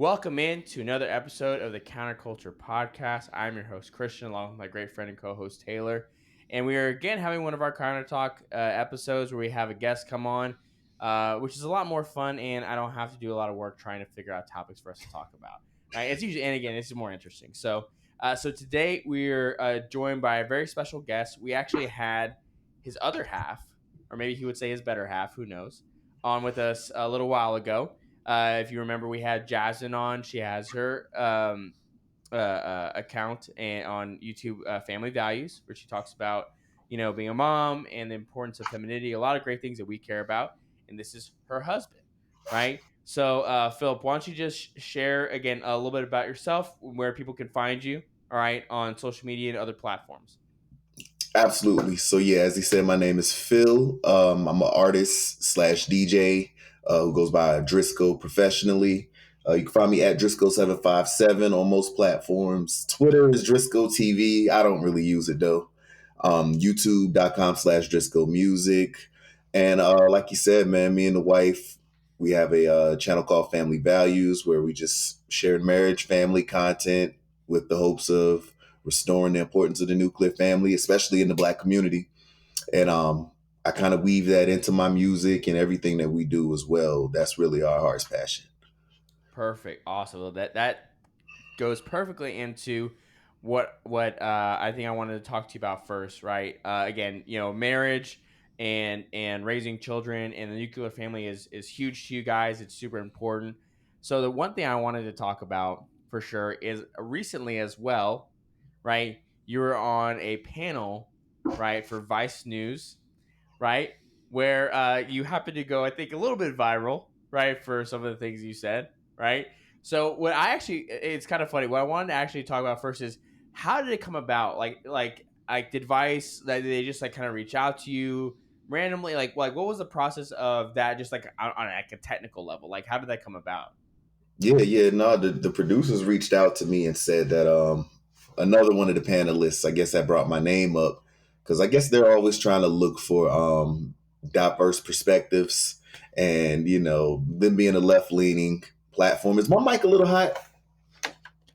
Welcome in to another episode of the Counter Culture Podcast. I'm your host, Christian, along with my great friend and co-host, Taylor. And we are again having one of our Counter Talk episodes where we have a guest come on, which is a lot more fun, and I don't have to do a lot of work trying to figure out topics for us to talk about. Right? It's usually, and again, this is more interesting. So today we're joined by a very special guest. We actually had his other half, or maybe he would say his better half, who knows, on with us a little while ago. If you remember, we had Jasmine on. She has her account on YouTube, Family Values, where she talks about, being a mom and the importance of femininity, a lot of great things that we care about. And this is her husband, right? So, Philip, why don't you just share again a little bit about yourself, where people can find you, all right, on social media and other platforms. Absolutely. So yeah, as he said, my name is Phil. I'm an artist slash DJ who goes by Driscoll professionally. You can find me at Driscoll757 on most platforms. Twitter is Driscoll TV. I don't really use it though. YouTube.com/Driscoll Music. And like you said, man, me and the wife, we have a channel called Family Values where we just share marriage, family content with the hopes of restoring the importance of the nuclear family, especially in the Black community. And I kind of weave that into my music and everything that we do as well. That's really our heart's passion. Perfect. Awesome. Well, that goes perfectly into what I think I wanted to talk to you about first, right? Again, marriage and raising children and the nuclear family is huge to you guys. It's super important. So the one thing I wanted to talk about for sure is recently as well, right? You were on a panel, right, for Vice News, right, where you happened to go, I think, a little bit viral, right, for some of the things you said, right? So what I actually, it's kind of funny. What I wanted to actually talk about first is how did it come about? Like did Vice, like, did they just like kind of reach out to you randomly? Like what was the process of that? Just like on like a technical level, like how did that come about? Yeah. No, the producers reached out to me and said that another one of the panelists, I guess, that brought my name up because I guess they're always trying to look for diverse perspectives, and them being a left leaning platform. Is my mic a little hot?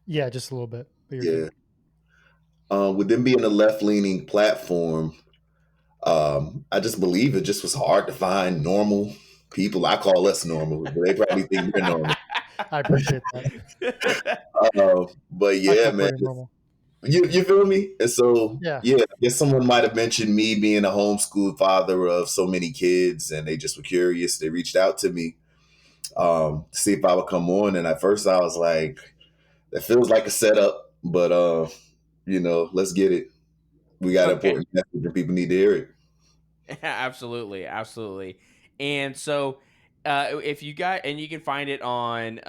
Yeah, just a little bit. But you're Yeah. good. With them being a left leaning platform, I just believe it just was hard to find normal people. I call us normal, but they probably think we're normal. I appreciate that. But I yeah, feel man, pretty normal. you feel me? And so Yeah. yeah, I guess someone might have mentioned me being a homeschool father of so many kids, and they just were curious. They reached out to me to see if I would come on, and at first I was like, "That feels like a setup," but let's get it. We got Okay. important message, and people need to hear it. Absolutely. And so, if you got, and you can find it on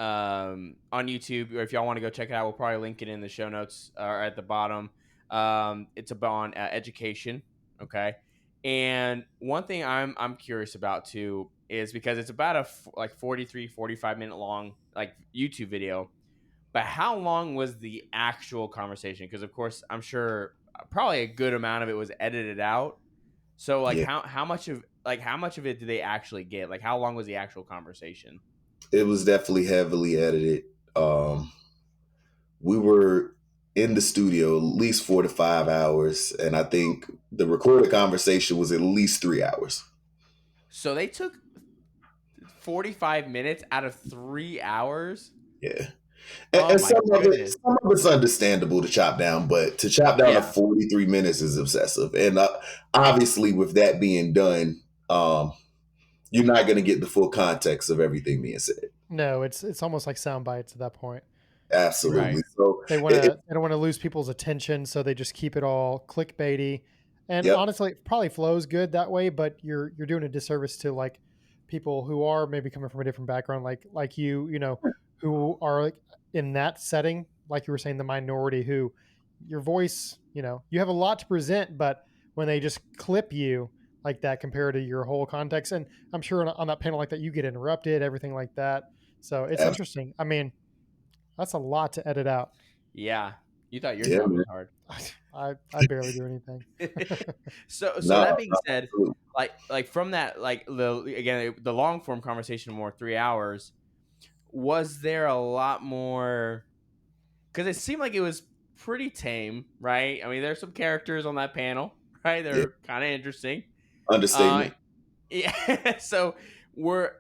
YouTube, or if y'all want to go check it out, we'll probably link it in the show notes or at the bottom. It's about on education, okay. And one thing I'm curious about too is because it's about like 45 minute long like YouTube video, but how long was the actual conversation? Because of course I'm sure probably a good amount of it was edited out. So like Yeah, how much of it did they actually get? Like how long was the actual conversation? it was definitely heavily edited. We were in the studio at least 4 to 5 hours, and I think the recorded conversation was at least 3 hours. So they took 45 minutes out of 3 hours? Yeah. And, Oh and my goodness. some of it's understandable to chop down, but to chop down to Yeah. 43 minutes is obsessive. And obviously, with that being done, you're not going to get the full context of everything being said. No, it's almost like sound bites at that point. Absolutely. Right. So They don't want to lose people's attention, so they just keep it all clickbaity. And yep, honestly, it probably flows good that way, but you're doing a disservice to like people who are maybe coming from a different background, like you, who are like in that setting, like you were saying, the minority who your voice, you have a lot to present, but when they just clip you like that compared to your whole context, and I'm sure on that panel like that, you get interrupted, everything like that. So it's absolutely. interesting. I mean, that's a lot to edit out. Yeah. You thought your Yeah, job was man. hard. I barely do anything. So No, that being said, absolutely. like from that, like the long form conversation, more 3 hours, was there a lot more? Because it seemed like it was pretty tame, right? I mean, there's some characters on that panel, right? Yeah, They're kind of interesting. Uh, understatement. yeah. So we're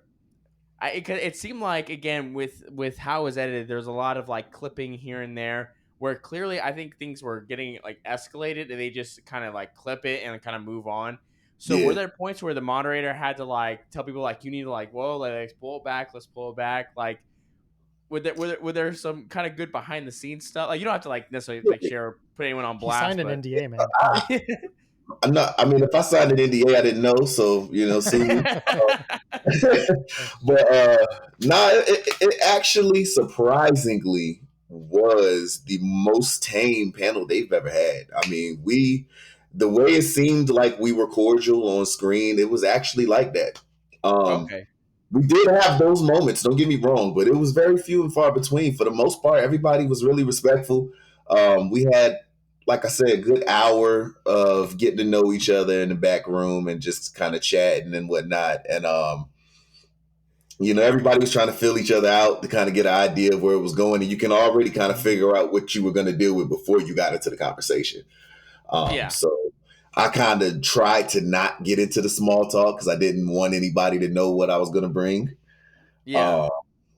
it seemed like, again, with how it was edited, there's a lot of like clipping here and there where clearly I think things were getting like escalated and they just kind of like clip it and kind of move on. So were Yeah. there points where the moderator had to like tell people like, you need to like, whoa, like, let's pull it back, let's pull it back? Like, were there some kind of good behind the scenes stuff? Like, you don't have to like necessarily like share or put anyone on He blast, signed an but NDA, man. Come on. I'm not. I mean, if I signed an NDA, I didn't know. So sue me. But nah, it actually surprisingly was the most tame panel they've ever had. I mean, the way it seemed like we were cordial on screen, it was actually like that. Um, Okay. we did have those moments, don't get me wrong, but it was very few and far between. For the most part, everybody was really respectful. We had, like I said, a good hour of getting to know each other in the back room and just kind of chatting and whatnot. And everybody was trying to fill each other out to kind of get an idea of where it was going, and you can already kind of figure out what you were going to deal with before you got into the conversation. Yeah. So I kind of tried to not get into the small talk because I didn't want anybody to know what I was going to bring. Yeah. Uh,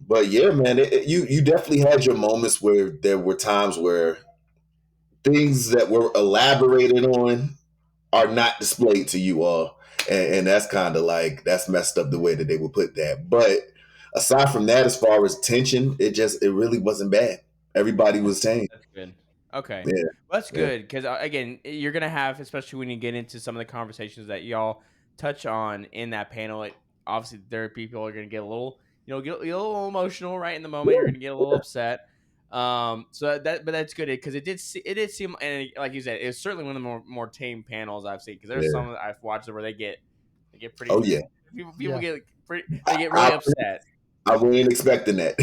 but yeah, man, you definitely had your moments where there were times where things that were elaborated on are not displayed to you all, and that's kind of like that's messed up the way that they would put that. But aside from that, as far as tension, it really wasn't bad. Everybody was tame. That's good. Okay. Yeah, Well, that's yeah, good because, again, you're going to have, especially when you get into some of the conversations that y'all touch on in that panel, obviously there are people who are going to get a little, get a little emotional right in the moment. You're yeah, going to get a little upset. But that's good because it did seem, and like you said, it's certainly one of the more tame panels I've seen because there's yeah. some that I've watched where they get pretty, Oh yeah, people Yeah. get pretty, I, they get I, really upset. I wasn't expecting that.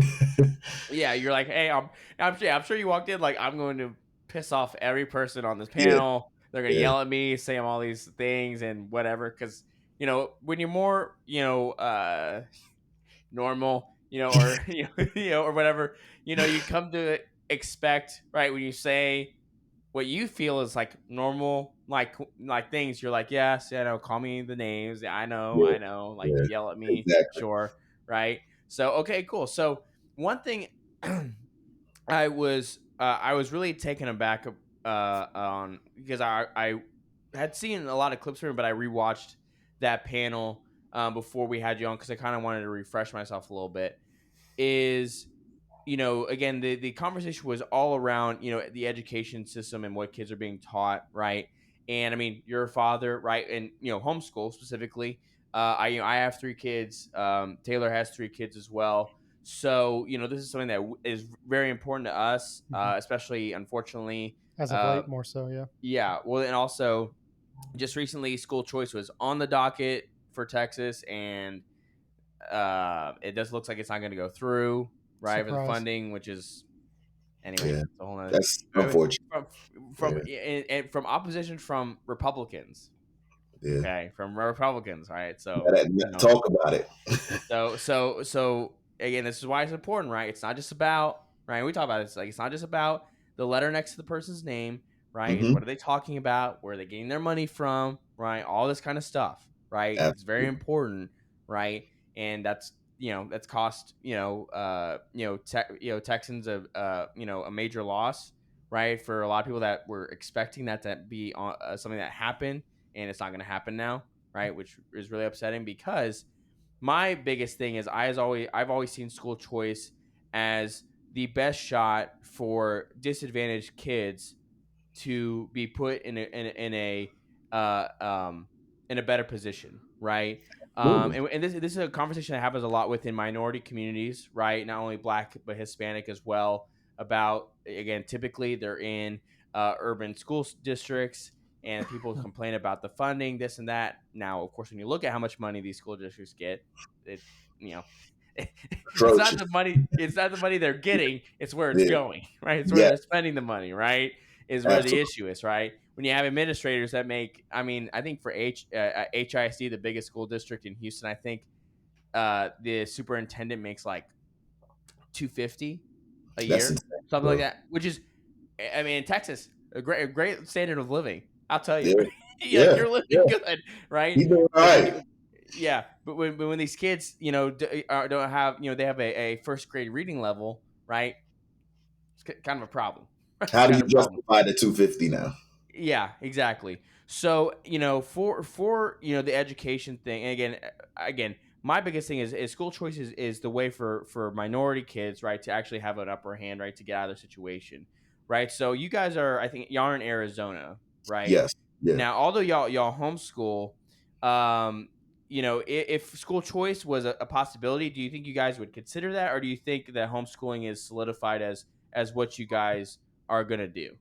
Yeah, you're like, hey, I'm sure you walked in like I'm going to piss off every person on this Yeah, panel. They're gonna yeah, yell at me, say all these things and whatever. Because when you're more normal, or or whatever, you come to expect, right, when you say what you feel is like normal, like things. You're like, yes, yeah, no, call me the names. Yeah, yeah, I know. Like, yeah. yell at me, Exactly. sure, right? So okay, cool. So one thing I was really taken aback on because I had seen a lot of clips from it, but I rewatched that panel before we had you on because I kind of wanted to refresh myself a little bit. Is again, the conversation was all around, the education system and what kids are being taught, right? And I mean, you're a father, right? And homeschool specifically. I have 3 kids. Taylor has 3 kids as well. So this is something that is very important to us, Mhm. especially, unfortunately. As of uh late, more so, yeah. yeah, well, and also just recently school choice was on the docket for Texas, and it just looks like it's not going to go through, right, for the Surprise. funding, which is, anyway, Yeah, it's a whole nother, that's I mean, unfortunate. from Yeah, and from opposition from Republicans. yeah. Okay, from Republicans, right? So Talk about it. so again, this is why it's important, right? It's not just about, right. We talk about this, like, it's not just about the letter next to the person's name, right? It's Hmm. what are they talking about? Where are they getting their money from? Right? All this kind of stuff, right? It's very Absolutely. important, right? And that's cost Texans a major loss, right? For a lot of people that were expecting that to be something that happened, and it's not going to happen now, right? Which is really upsetting because my biggest thing is I've always seen school choice as the best shot for disadvantaged kids to be put uh, um, in a better position, right? Absolutely. And this is a conversation that happens a lot within minority communities, right? Not only Black but Hispanic as well. About, again, typically they're in urban school districts, and people complain about the funding, this and that. Now, of course, when you look at how much money these school districts get, it you know it's not Atrocious. the money. It's not the money they're getting. It's where it's Yeah. going, right? It's where Yeah. they're spending the money, right? Is where the Absolutely. issue is, right? When you have administrators that make, I mean, I think for HISD, the biggest school district in Houston, I think the superintendent makes like $250 a That's year, insane, something like bro. that. Which is, I mean, in Texas, a great standard of living. I'll tell you, Yeah, like yeah, you're living yeah. good, right? He doing all But right. yeah, but when these kids, don't have, they have a first grade reading level, right? It's kind of a problem. It's How do kind you of a problem. justify the 250 now? Yeah, exactly. So, for the education thing, and again, my biggest thing is school choice is the way for minority kids, right, to actually have an upper hand, right, to get out of their situation, right? So you guys I think y'all are in Arizona, right? Yes. Yeah. Now, although y'all homeschool, um, if school choice was a possibility, do you think you guys would consider that, or do you think that homeschooling is solidified as what you guys are gonna do?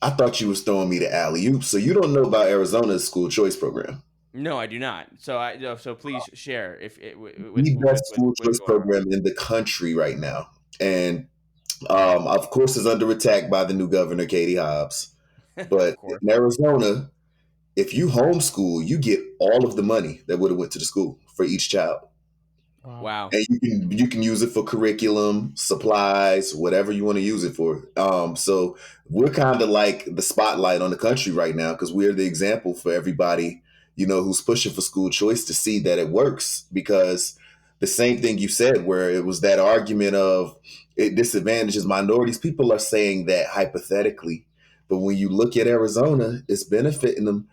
I thought you was throwing me the alley oop. So you don't know about Arizona's school choice program. No, I do not. So please share if The best with school what's choice going program in the country right now. And of course is under attack by the new governor, Katie Hobbs. on. But Of course. in Arizona, if you homeschool, you get all of the money that would have went to the school for each child. Wow. Wow. And you can use it for curriculum, supplies, whatever you want to use it for. So we're kind of like the spotlight on the country right now because we're the example for everybody, who's pushing for school choice to see that it works. Because the same thing you said, where it was that argument of it disadvantages minorities, people are saying that hypothetically, but when you look at Arizona, it's benefiting them.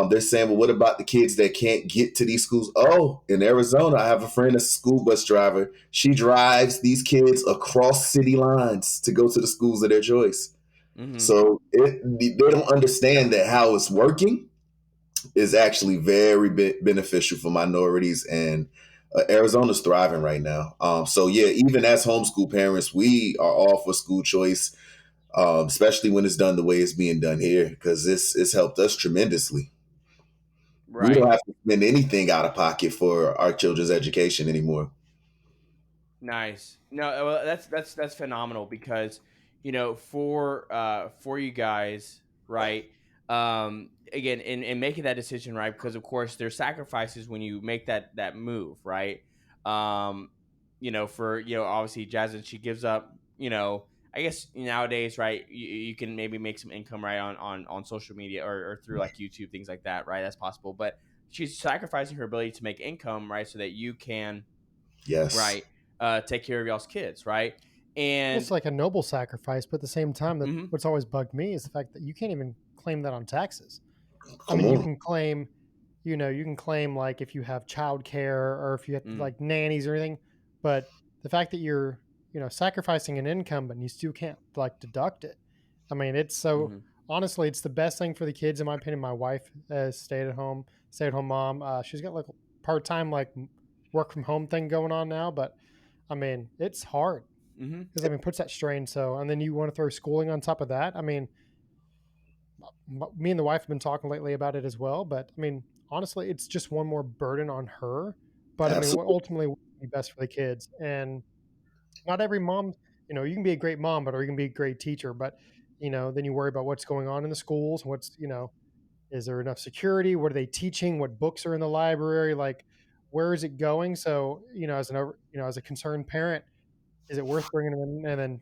They're saying, well, what about the kids that can't get to these schools? Oh, in Arizona, I have a friend that's a school bus driver. She drives these kids across city lines to go to the schools of their choice. Hmm. So they don't understand that how it's working is actually very beneficial for minorities. And Arizona's thriving right now. So, yeah, even as homeschool parents, we are all for school choice, especially when it's done the way it's being done here, because it's helped us tremendously. We don't Right. have to spend anything out of pocket for our children's education anymore. Nice. No, well, that's phenomenal because for you guys, right? Again, in making that decision, right? Because of course there's sacrifices when you make that move, right? Um, for obviously Jasmine, she gives up. I guess nowadays, right? You can maybe make some income, right, on social media or through like YouTube, things like that, right? That's possible, but she's sacrificing her ability to make income, right, so that you can, Yes. right, take care of y'all's kids, right? Well, And it's like a noble sacrifice, but at the same time, that mhm, what's always bugged me is the fact that you can't even claim that on taxes. I Come mean, you on. can claim, you can claim like if you have childcare or if you have mhm, like nannies or anything, but the fact that you're, sacrificing an income, but you still can't like deduct it. I mean, it's so mhm, honestly, it's the best thing for the kids, in my opinion. My wife has stay at home mom. She's got like part time like work from home thing going on now, but I mean, it's hard mhm. because I mean, puts that strain. So, and then you want to throw schooling on top of that. I mean, me and the wife have been talking lately about it as well. But I mean, honestly, it's just one more burden on her. But I mean, what Absolutely. ultimately would be best for the kids? And not every mom, you can be a great mom, but or you can be a great teacher. But then you worry about what's going on in the schools. What's is there enough security? What are they teaching? What books are in the library? Like, where is it going? So as a concerned parent, is it worth bringing them in and then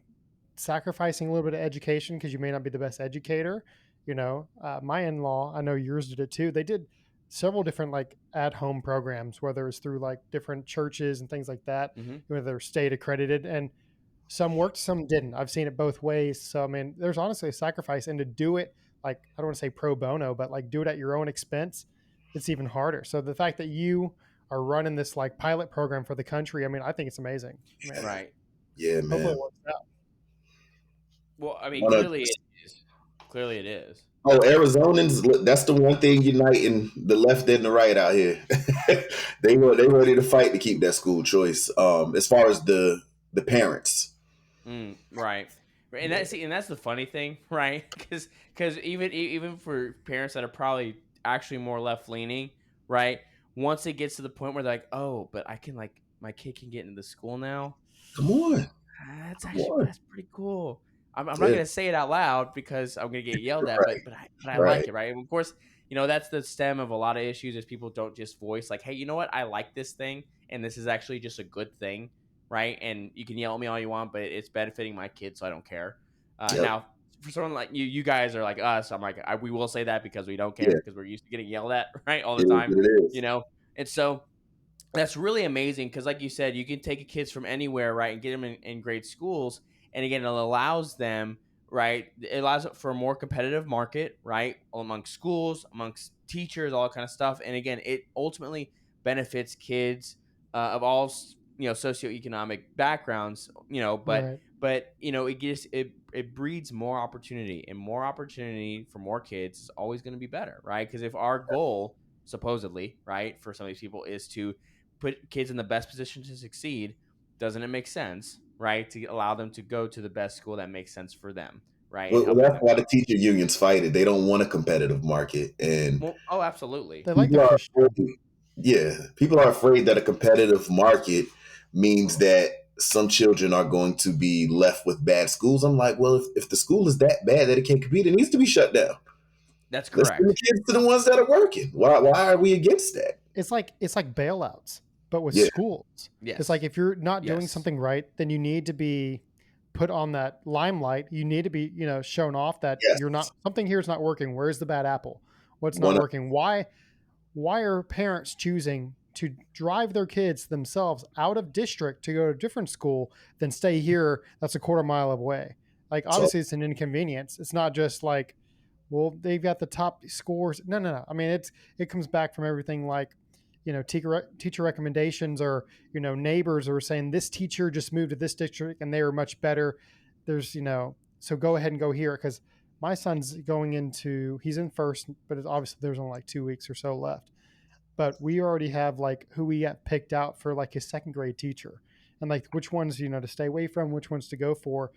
sacrificing a little bit of education because you may not be the best educator? My in-law, I know yours did it too. They did several different like at-home programs, whether it's through like different churches and things like that, Mhm. whether they're state accredited, and some worked, some didn't. I've seen it both ways. So I mean, there's honestly a sacrifice, and to do it like I don't want to say pro bono, but like do it at your own expense, it's even harder. So the fact that you are running this like pilot program for the country, I mean, I think it's amazing. I mean, Yeah, Right. yeah, hopefully it man. works out. Well, I mean, One of clearly it is. Clearly it is. Oh, Arizonans, look, that's the one thing uniting the left and the right out here. They ready to fight to keep that school choice. As far as the parents. Right. Right, and Yeah. that's the funny thing, right? Because even for parents that are probably actually more left leaning, right? Once it gets to the point where they're like, oh, but I can, like, my kid can get into the school now. Come on. Come on. That's pretty cool. I'm not Yeah. gonna say it out loud because I'm gonna get yelled at, Right. but I like Right. it, right? And of course, that's the stem of a lot of issues is people don't just voice like, hey, you know what? I like this thing, and this is actually just a good thing. right? And you can yell at me all you want, but it's benefiting my kids, so I don't care. Yep. Now, for someone like you guys are like us. I'm like, we will say that because we don't care Yeah. because we're used to getting yelled at, right, all the It is time, what it is. you know. And so that's really amazing because, like you said, you can take kids from anywhere, right, and get them in great schools. And again, it allows them, right? It allows it for a more competitive market, right, amongst schools, amongst teachers, all that kind of stuff. And again, it ultimately benefits kids of all socioeconomic backgrounds, but Right. it breeds more opportunity, and more opportunity for more kids is always going to be better, right? Because if our goal supposedly, right, for some of these people is to put kids in the best position to succeed, doesn't it make sense, right, to allow them to go to the best school that makes sense for them, right, and Well, helping that's them why out? the teacher unions fight it. They don't want a competitive market, and Well, oh, absolutely. They like the people are push job. afraid. Yeah, people are afraid that a competitive market means that some children are going to be left with bad schools. I'm like, well, if the school is that bad that it can't compete, it needs to be shut down. That's Let's send the correct. kids to the ones that are working. Why are we against that? It's like bailouts, but with Yeah. schools. It's like Yes. if you're not doing Yes. something right, then you need to be put on that limelight. You need to be, shown off that you're Yes. not something here is not working. Where's the bad apple? What's not One. working? Why are parents choosing to drive their kids themselves out of district to go to a different school than stay here that's a quarter mile away? Like So obviously it's an inconvenience. It's not just like, well, they've got the top scores. No, no, no. I mean, it comes back from everything like, teacher recommendations, or neighbors are saying this teacher just moved to this district and they were much better. There's so go ahead and go here because my son's going into he's in first, but it's obviously there's only like 2 weeks or so left. But we already have like who we got picked out for like his second grade teacher, and like which ones to stay away from, which ones to go for.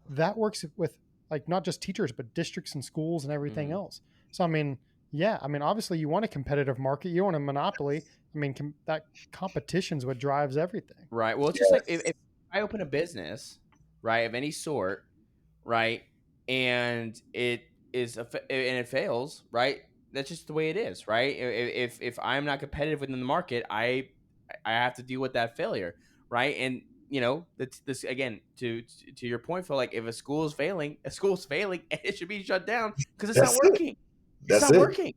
That works with like not just teachers but districts and schools and everything Hmm. else. So I mean, yeah, I mean obviously you want a competitive market, you want a monopoly. I mean that competition's what drives everything. Right. Well, it's just like if yes, I open a business, right, of any sort, right, and it fails, right, that's just the way it is, right? If I'm not competitive within the market, I have to deal with that failure, right? And that's this again to your point, Phil. Like if a school is failing, a school's failing, and it should be shut down because it's not that's it. working. It's That's not it. working.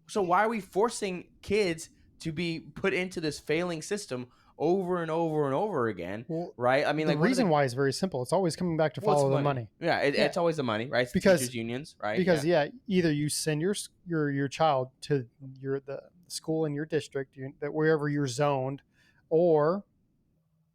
So why are we forcing kids to be put into this failing system over and over and over again, Well, right? I mean, the like what are reason the why is very simple. It's always coming back to well, it's follow the money. money. Yeah, Yeah, it's always the money, right? It's the because teachers unions, right? because Yeah. yeah, either you send your child to the school in your district, that wherever you're zoned, or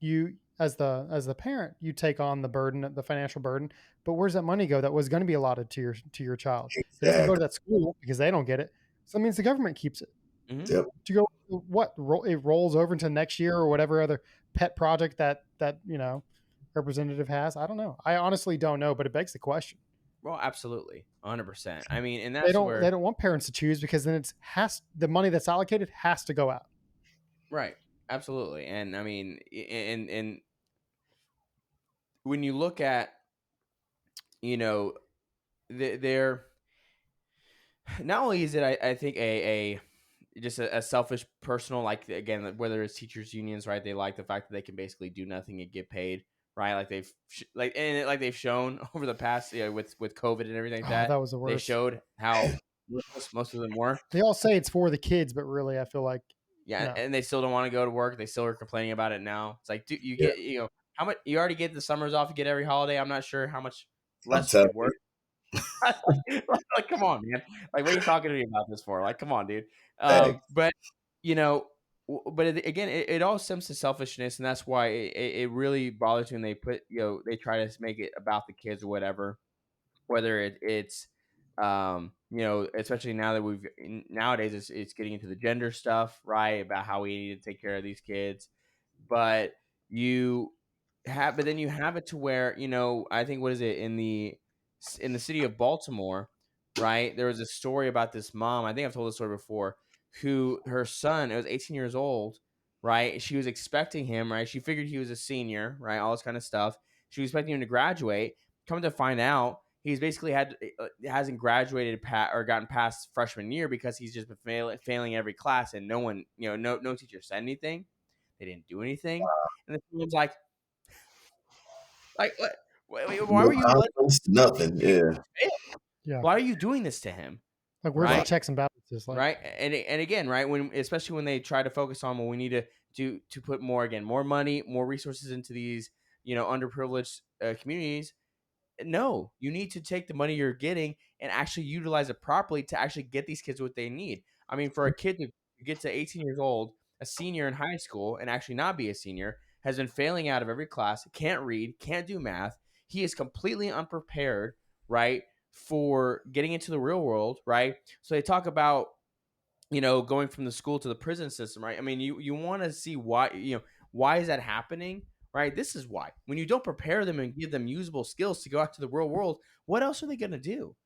you as the parent you take on the burden, the financial burden. But where's that money go that was going to be allotted to your child? It doesn't go to Exactly. that school because they don't get it. So that means the government keeps it Hmm. Yep. to go it rolls over into next year or whatever other pet project that representative has. I don't know. I honestly don't know, but it begs the question. Well, absolutely, 100%. I mean, and They that's don't they where don't want parents to choose because then the money that's allocated has to go out. right, absolutely, and I mean, and when you look at you know they're not only is it I think a just a selfish personal, like again, like, whether it's teachers unions, right, they like the fact that they can basically do nothing and get paid, right, like like they've shown over the past, with COVID and everything like Oh, that, that was the they worst. showed how worthless most of them were. They all say it's for the kids, but really, I feel like Yeah, no. and they still don't want to go to work. They still are complaining about it now. It's like, dude, you Yeah. get, how much you already get the summers off, you get every holiday. I'm not sure how much I'm less you telling could work. you. Like, come on, man. Like, what are you talking to me about this for? Like, come on, dude. Thanks. But you know, but again, it all stems to selfishness, and that's why it really bothers me when they put, they try to make it about the kids or whatever. Whether it's, especially now that nowadays it's getting into the gender stuff, right? About how we need to take care of these kids, but you but then you have it to where, I think, what is it, in the city of Baltimore, right? There was a story about this mom. I think I've told this story before. Who her son, it was 18 years old, right? She was expecting him, right? She figured he was a senior, right? All this kind of stuff. She was expecting him to graduate. Come to find out, he's basically hasn't graduated or gotten past freshman year because he's just been failing every class, and no one, no teacher said anything. They didn't do anything, and the team was like, Like, what? Why No were you letting consequence, nothing. Yeah. Yeah. Why are you doing this to him? Like, where's the Right? checks and balances? Like, Right? And again, right, when especially when they try to focus on, well, we need to put more money, more resources into these, underprivileged communities. No, you need to take the money you're getting and actually utilize it properly to actually get these kids what they need. I mean, for a kid to get to 18 years old, a senior in high school, and actually not be a senior, has been failing out of every class, can't read, can't do math. He is completely unprepared, right, for getting into the real world, right? So they talk about, going from the school to the prison system, right? I mean, you want to see why, why is that happening, right? This is why. When you don't prepare them and give them usable skills to go out to the real world, what else are they going to do,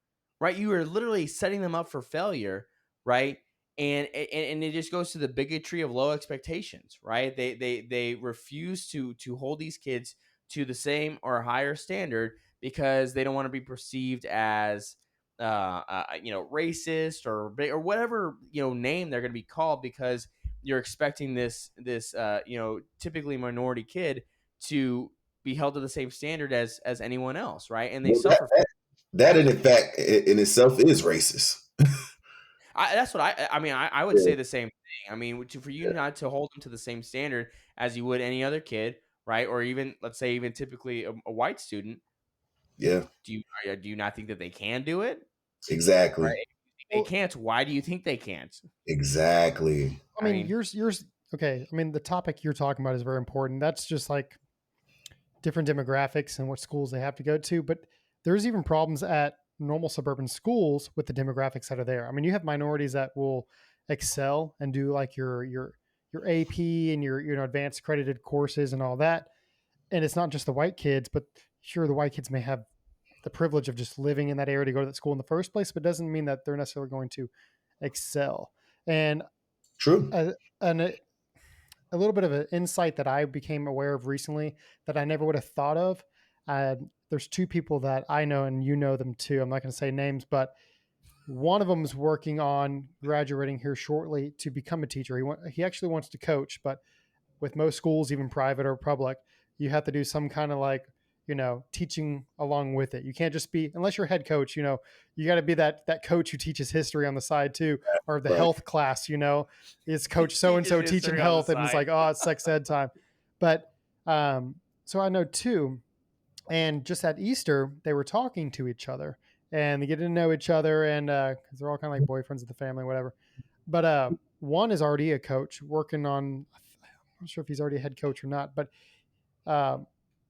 right? You are literally setting them up for failure, right? And it just goes to the bigotry of low expectations, right? They refuse to hold these kids to the same or higher standard because they don't want to be perceived as racist or whatever, name they're going to be called, because you're expecting this typically minority kid to be held to the same standard as anyone else, right? And they Well, that, suffer. that that in fact in itself is racist. That's what I mean. I would Yeah. say the same thing. I mean, for you not to hold them to the same standard as you would any other kid, right? Or even, let's say, even typically a white student. Yeah. Do you not think that they can do it? Right? Exactly. If you think they well, can't, why do you think they can't? Exactly. I I mean, mean, yours. Okay. I mean, the topic you're talking about is very important. That's just like different demographics and what schools they have to go to. But there's even problems at normal suburban schools with the demographics that are there. I mean, you have minorities that will excel and do like your AP and your advanced accredited courses and all that. And it's not just the white kids, but sure, the white kids may have the privilege of just living in that area to go to that school in the first place, but doesn't mean that they're necessarily going to excel. And True. a, an, a little bit of an insight that I became aware of recently that I never would have thought of. There's two people that I know, and you know them too. I'm not going to say names, but one of them is working on graduating here shortly to become a teacher. He actually wants to coach, but with most schools, even private or public, you have to do some kind of like, teaching along with it. You can't just be, unless you're a head coach, you got to be that coach who teaches history on the side too, or the Right. health class, is coach so and teaches so teaching history on the health, and it's side. like, oh, it's sex ed time. But so I know two, and just at Easter they were talking to each other and they get to know each other, and because they're all kind of like boyfriends of the family, whatever. But one is already a coach working on. I'm not sure if he's already a head coach or not, but uh,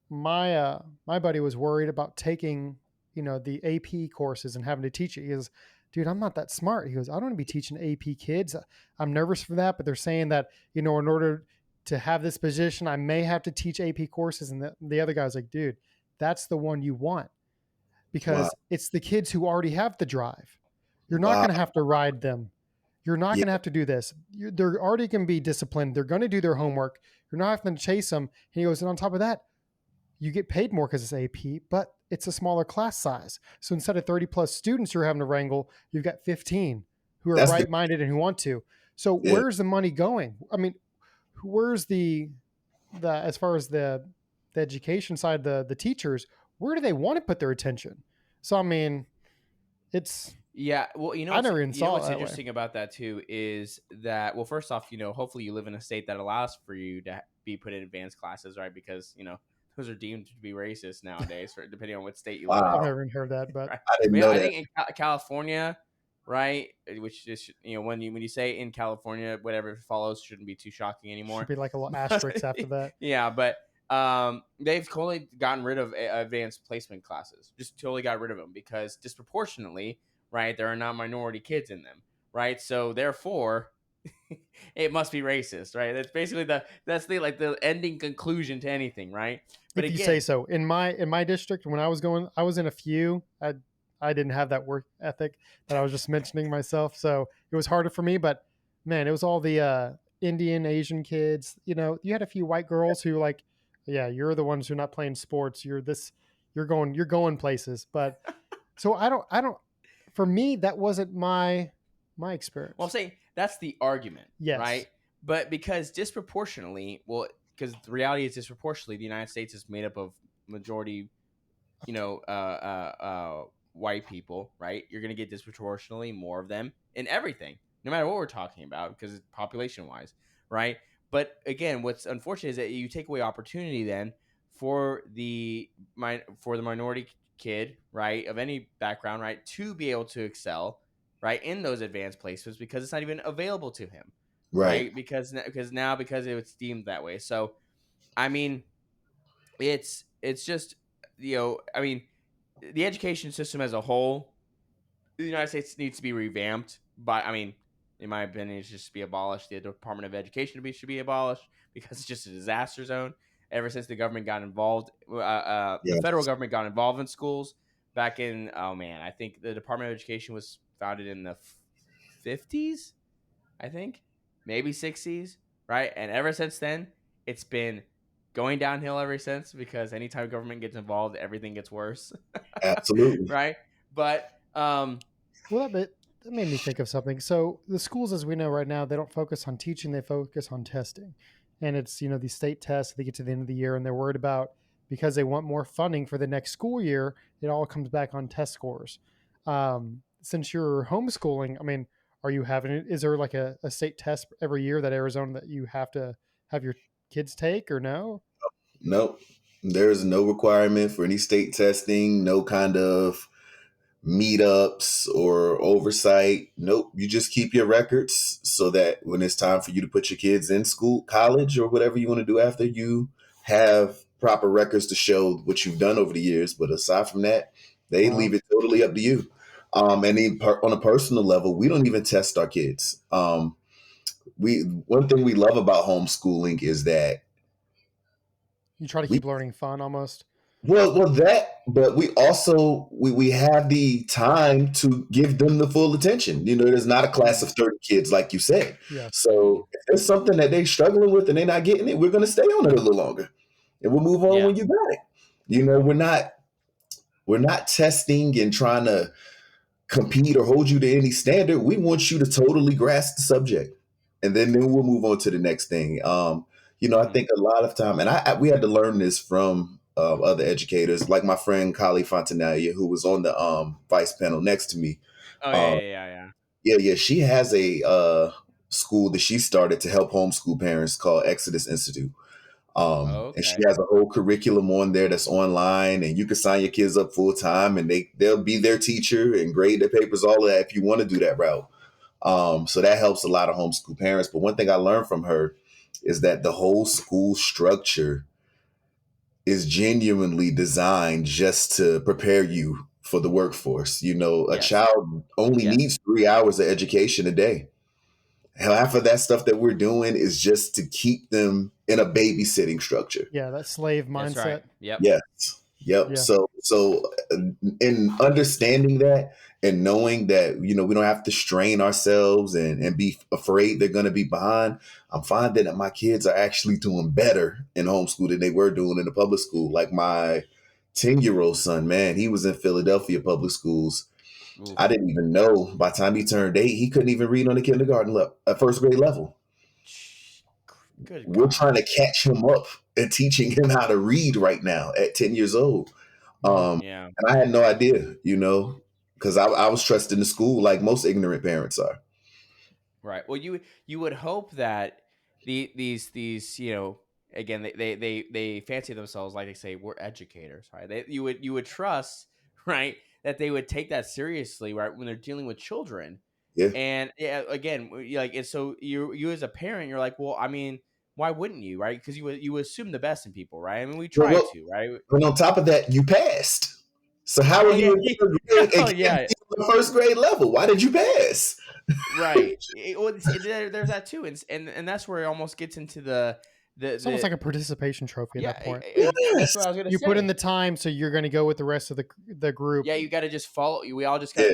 my buddy was worried about taking the AP courses and having to teach it. He goes, dude, I'm not that smart. He goes, I don't want to be teaching AP kids. I'm nervous for that, but they're saying that in order to have this position, I may have to teach AP courses. And the other guy's like, dude, that's the one you want Wow. because it's the kids who already have the drive. You're not Wow. going to have to ride them. You're not Yeah. going to have to do this. They're already going to be disciplined. They're going to do their homework. You're not having to chase them. And he goes, and on top of that, you get paid more because it's AP, but it's a smaller class size. So instead of 30 plus students you're having to wrangle, you've got 15 who are That's the right minded and who want to. So yeah. where's the money going? I mean, where's the as far as the education side, the teachers, where do they want to put their attention? So I mean, it's Yeah, well, I never even saw it what's that way. interesting about that too is that, well, first off, hopefully you live in a state that allows for you to be put in advanced classes, right? Because those are deemed to be racist nowadays, for depending on what state you live in, I've Wow. never even heard that, but right? I didn't But know I that. think in California, right, which is when you say in California, whatever follows shouldn't be too shocking should anymore. be like a little But, asterisk after that. yeah, but they've totally gotten rid of advanced placement classes. Just totally got rid of them because disproportionately, right, there are not minority kids in them, right? So therefore, it must be racist, right? That's basically the ending conclusion to anything, right? But If you say again, so. In my district, when I was going, I was in a few. I didn't have that work ethic that I was just mentioning myself, so it was harder for me. But man, it was all the Indian, Asian kids. You had a few white girls who like, yeah, you're the ones who are not playing sports. You're going places. But so I don't. For me, that wasn't my well, I'm experience. saying that's the argument, Yes, right? But because disproportionately, well, because the reality is disproportionately, the United States is made up of majority, you know, white people, right? You're going to get disproportionately more of them in everything, no matter what we're talking about, because it's population wise, right? But again, what's unfortunate is that you take away opportunity then for the minority kid, right, of any background, right, to be able to excel, right, in those advanced placements because it's not even available to him, Right. right? Because it was deemed that way. So I mean, it's just I mean, the education system as a whole, the United States needs to be revamped. But I mean, in my opinion, it should just be abolished. The Department of Education should be abolished because it's just a disaster zone. Ever since the government got involved, the federal Yes. government got involved in schools back in, oh man, I think the Department of Education was founded in the 50s, I think, maybe 60s, right? And ever since then, it's been going downhill ever since because anytime government gets involved, everything gets worse, Absolutely. right? But Well, that made me think of something. So the schools, as we know right now, they don't focus on teaching; they focus on testing, and it's these state tests. They get to the end of the year, and they're worried about because they want more funding for the next school year. It all comes back on test scores. Since you're homeschooling, I mean, are you having it? Is there like a state test every year that Arizona that you have to have your kids take, or no? Nope. There's no requirement for any state testing, no kind of meetups or oversight. Nope. You just keep your records so that when it's time for you to put your kids in school, college, or whatever you want to do after, you have proper records to show what you've done over the years. But aside from that, they Wow. leave it totally up to you. On a personal level, we don't even test our kids. We One thing we love about homeschooling is that You try to we keep learning fun almost. that, but we have the time to give them the full attention. There's not a class mm, of 30 kids like you said. Yeah. mm, So if there's something that they're struggling with and they're not getting it, we're going to stay on it a little longer, and we'll move on yeah, when you got it. We're not testing and trying to compete or hold you to any standard. We want you to totally grasp the subject, and then we'll move on to the next thing. I hmm think a lot of time, and we had to learn this from other educators, like my friend Kali Fontanella, who was on the vice panel next to me. oh yeah, Um, yeah, yeah, yeah. yeah, yeah, she has a school that she started to help homeschool parents called Exodus Institute. And she Okay. has a whole curriculum on there that's online, and you can sign your kids up full time, and they'll be their teacher and grade their papers, all of that, if you want to do that route. So that helps a lot of homeschool parents. But one thing I learned from her is that the whole school structure is genuinely designed just to prepare you for the workforce. A Yes, child only yes, needs 3 hours of education a day. Half of that stuff that we're doing is just to keep them in a babysitting structure. Yeah, that slave that's right. mindset. Yep. Yes. Yep. Yeah. So in understanding that and knowing that, we don't have to strain ourselves and be afraid they're going to be behind, I'm finding that my kids are actually doing better in homeschool than they were doing in the public school. Like my 10-year-old son, man, he was in Philadelphia public schools. I Oof. didn't even know by the time he turned 8, he couldn't even read on the kindergarten level, at first grade level. Sh- Good We're trying God. to catch him up and teaching him how to read right now at 10 years old. Wow. Yeah. And I had no idea, because I was trusting the school like most ignorant parents are. Right. Well, you would hope that these again they fancy themselves like they say we're educators, right? You would trust right that they would take that seriously, right, when they're dealing with children. Yeah. And yeah, again, like it's so you as a parent, you're like, well, I mean, why wouldn't you, right? Because you assume the best in people, right? I mean, we Well, try to, right? and on top of that, you passed. So how are Yeah, you in third grade and oh can't yeah, be on the first grade level? Why did you pass? right. There's that too, and that's where it almost gets into It's almost like the a participation trophy at yeah, that point. that's what Yes. I was gonna You put in say. the time, so you're going to go with the rest of the group. Yeah, you got to just follow. Yeah.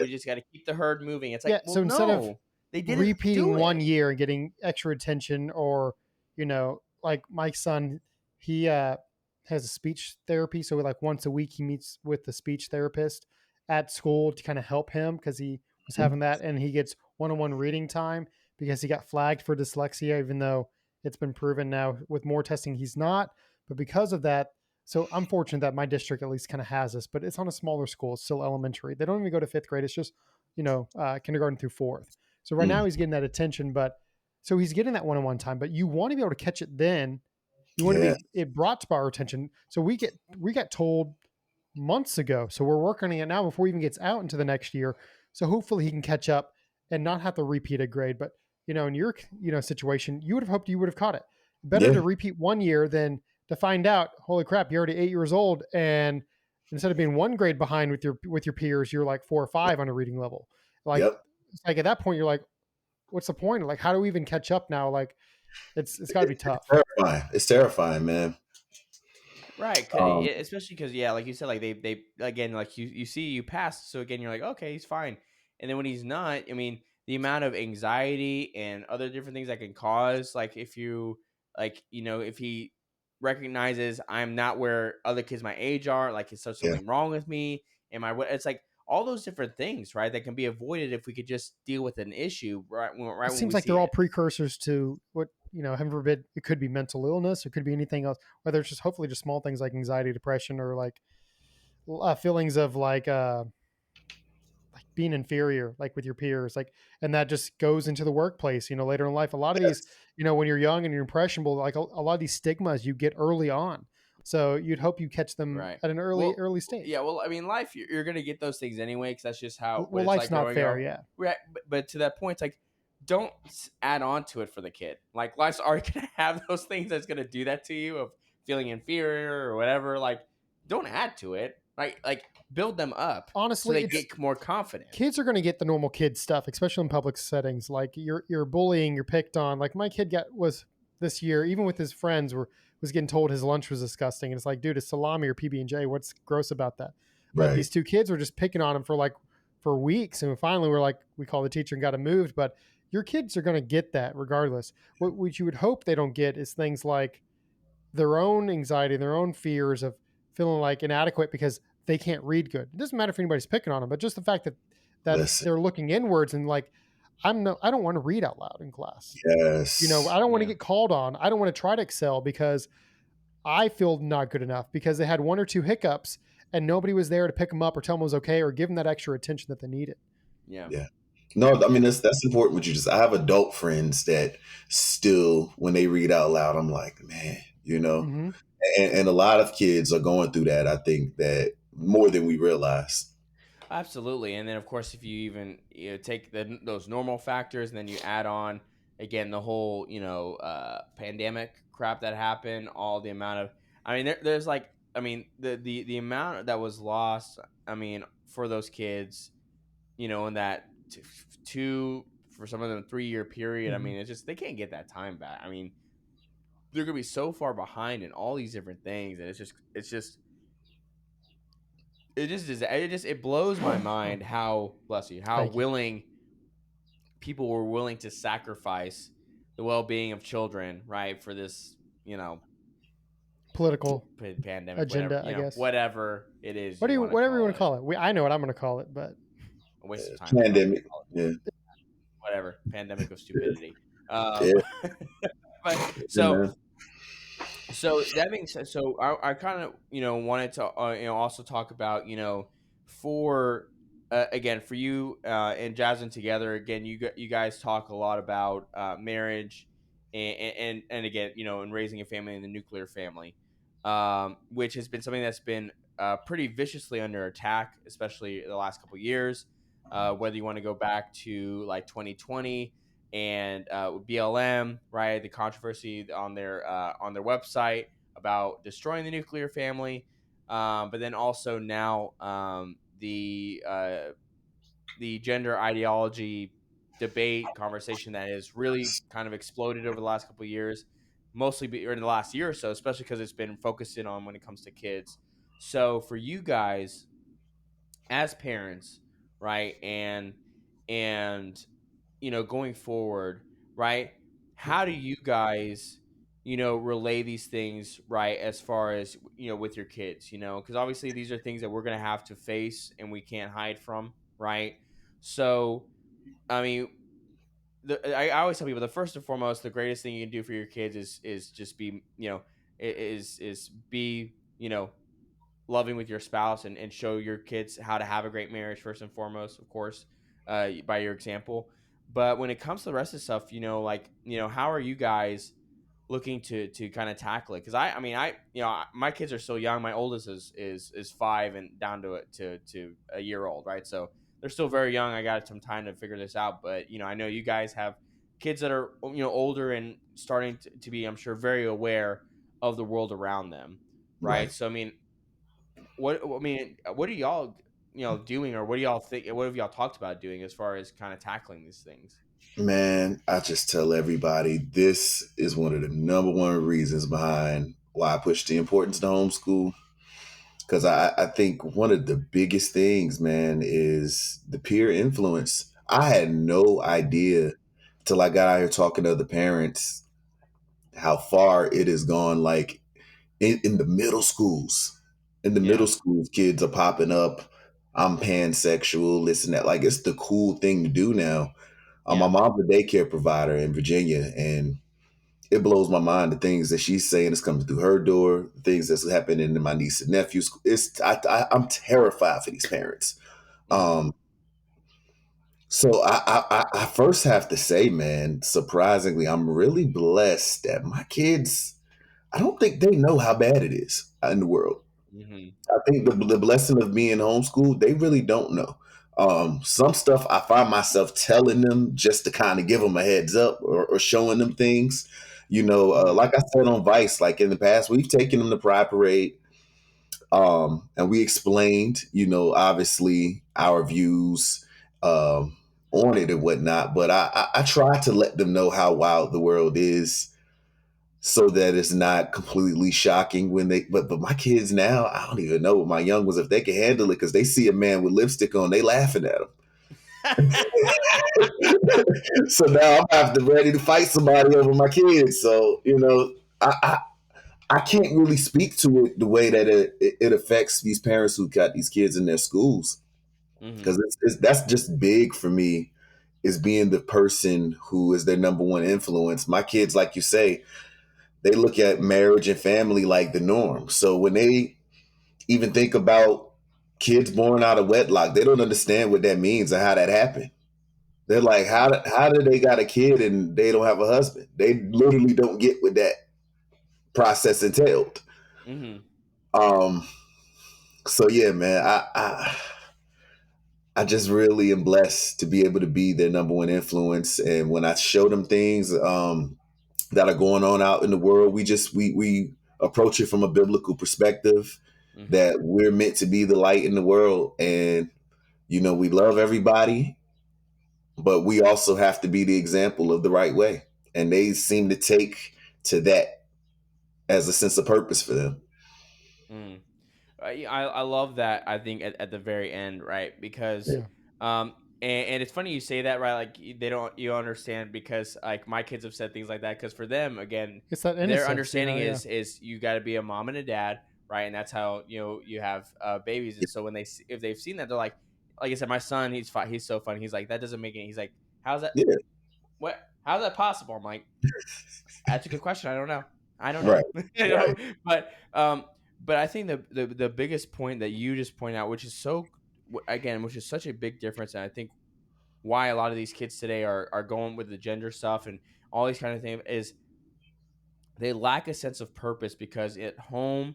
We just got to keep the herd moving. It's like, Yeah. well, So instead of no, they didn't repeating do one it. year and getting extra attention, or like my son, he has a speech therapy, so like once a week he meets with the speech therapist at school to kind of help him because he was having that, and he gets one-on-one reading time because he got flagged for dyslexia, even though it's been proven now with more testing he's not. But because of that, So I'm fortunate that my district at least kind of has this, but it's on a smaller school. It's still elementary. They don't even go to fifth grade. It's just, kindergarten through fourth. So right Mm, now he's getting that attention, but so he's getting that one-on-one time, but you want to be able to catch it then. You want to yeah, be it brought to our attention. So we got told months ago. So we're working on it now before he even gets out into the next year. So hopefully he can catch up and not have to repeat a grade. But in your situation, you would have hoped you would have caught it. Better yeah, to repeat 1 year than to find out, holy crap, you're already 8 years old, and instead of being one grade behind with your peers, you're like 4 or 5 on a reading level. Like yep. it's like at that point, you're like, what's the point? Like, how do we even catch up now? Like, it's got to be It's tough. terrifying. It's terrifying, man. Right, Um, especially because yeah, like you said, like they again, like you see you pass, so again you're like okay, he's fine, and then when he's not, I mean, the amount of anxiety and other different things that can cause, like if you like if he recognizes I'm not where other kids my age are, like is there yeah, something wrong with me? Am I? It's like all those different things, right? That can be avoided if we could just deal with an issue right It when seems we like see they're all it. precursors to what, heaven forbid, it could be mental illness, it could be anything else, whether it's just hopefully just small things like anxiety, depression, or like feelings of like being inferior, like with your peers, like, and that just goes into the workplace, later in life. A lot of these, yes, when you're young and you're impressionable, like a lot of these stigmas you get early on. So you'd hope you catch them Right. at an early, Well, early yeah. stage. Well, I mean, life you're gonna get those things anyway because that's just how what Well, it's life's like not growing fair. up. Yeah. Right. But to that point, it's like don't add on to it for the kid. Like life's already gonna have those things that's gonna do that to you of feeling inferior or whatever. Like don't add to it. Right. Like build them up so Honestly, they it's get more confident. kids are going to get the normal kid stuff, especially in public settings. Like you're bullying, you're picked on. Like my kid was this year, even with his friends, was getting told his lunch was disgusting, and it's like, dude, it's salami or PB&J. What's gross about that? But right. these two kids were just picking on him for weeks, and finally we're like, we called the teacher and got him moved. But your kids are going to get that regardless. What you would hope they don't get is things like their own anxiety, their own fears of feeling like inadequate because they can't read good. It doesn't matter if anybody's picking on them, but just the fact that Listen, they're looking inwards and like, I don't want to read out loud in class. I yes, don't want to Yeah. get called on. I don't want to try to excel because I feel not good enough because they had one or two hiccups and nobody was there to pick them up or tell them it was okay or give them that extra attention that they needed. Yeah. yeah. No, I mean that's important. What you just, I have adult friends that still, when they read out loud, I'm like, man, Mm-hmm. and a lot of kids are going through that. I think that more than we realize. Absolutely, and then of course, if you even take those normal factors, and then you add on again the whole pandemic crap that happened, all the amount of, I mean, there's like, I mean, the amount that was lost, I mean, for those kids, in that two for some of them 3 year period, I Mm-hmm. mean, it's just they can't get that time back. I mean, they're gonna be so far behind in all these different things, and it's just it blows my mind how bless you how Thank you. willing people were willing to sacrifice the well-being of children, right, for this Political pandemic, whatever agenda, I guess. whatever it is you want to Whatever you call want to it. call it. I know what I'm going to call it, but A waste of time is what I'm going to Pandemic. call it. Yeah, Whatever, pandemic of stupidity. yeah, But yeah, so man. that being said, so I kind of wanted to also talk about for again for you and Jasmine together again you guys talk a lot about marriage and again and raising a family in the nuclear family, which has been something that's been pretty viciously under attack, especially the last couple of years. Whether you want to go back to like 2020 and BLM, right? The controversy on their website about destroying the nuclear family, but then also now the gender ideology debate conversation that has really kind of exploded over the last couple of years, or in the last year or so, especially because it's been focused in on when it comes to kids. So for you guys as parents, right, and going forward, right? How do you guys, relay these things, right? As far as, with your kids, because obviously these are things that we're going to have to face and we can't hide from, right? So, I mean, I always tell people the first and foremost, the greatest thing you can do for your kids is just be, is be, loving with your spouse, and show your kids how to have a great marriage first and foremost, of course, by your example. But when it comes to the rest of the stuff, like, how are you guys looking to kind of tackle it? Because I mean, my kids are still young. My oldest is 5 and down to a year old, right? So they're still very young. I got some time to figure this out. But I know you guys have kids that are older and starting to be, I'm sure, very aware of the world around them, right? Right. So I mean, what are y'all doing, or what do y'all think? What have y'all talked about doing as far as kind of tackling these things? Man, I just tell everybody this is one of the number one reasons behind why I push the importance to homeschool. Because I think one of the biggest things, man, is the peer influence. I had no idea till I got out here talking to other parents how far it has gone. Like in the middle schools, in the Yeah. middle schools, kids are popping up. I'm pansexual, listen that. Like it's the cool thing to do now. My Yeah. mom's a daycare provider in Virginia, and it blows my mind the things that she's saying is coming through her door, the things that's happening in my niece and nephews. I'm terrified for these parents. Mm-hmm. Um, so I first have to say, man, surprisingly, I'm really blessed that my kids. I don't think they know how bad it is in the world. Mm-hmm. I think the blessing of being homeschooled, they really don't know. Some stuff I find myself telling them just to kind of give them a heads up, or showing them things. Mm-hmm. Like I said on Vice, like in the past, we've taken them to Pride Parade, and we explained, obviously our views on it and whatnot. But I try to let them know how wild the world is, so that it's not completely shocking when they. But my kids now, I don't even know, my young ones, if they can handle it, because they see a man with lipstick on, they laughing at him. So now I'm have to ready to fight somebody over my kids. So I can't really speak to it the way that it affects these parents who got these kids in their schools, Mm-hmm. because that's just big for me, is being the person who is their number one influence. My kids, like you say, they look at marriage and family like the norm. So when they even think about kids born out of wedlock, they don't understand what that means or how that happened. They're like, how do they got a kid and they don't have a husband? They literally don't get what that process entailed. Mm-hmm. Um, so yeah, man, I just really am blessed to be able to be their number one influence. And when I show them things that are going on out in the world, we approach it from a biblical perspective, Mm-hmm. that we're meant to be the light in the world. And we love everybody, but we also have to be the example of the right way. And they seem to take to that as a sense of purpose for them. Mm. I love that. I think at the very end, right? Because Yeah. and it's funny you say that, right? Like, they don't, you understand, because like my kids have said things like that, because for them, again, It's that their innocence, understanding yeah. is you got to be a mom and a dad, right? And that's how you have babies. And so when if they've seen that, they're like I said, my son, he's so funny. He's like, that doesn't make any. He's like, how's that? Yeah, What? How's that possible? I'm like, that's a good question. I don't know. I don't know. right, you right. know, but um, but I think the biggest point that you just point out, which is again, which is such a big difference, and I think why a lot of these kids today are going with the gender stuff and all these kind of things, is they lack a sense of purpose, because at home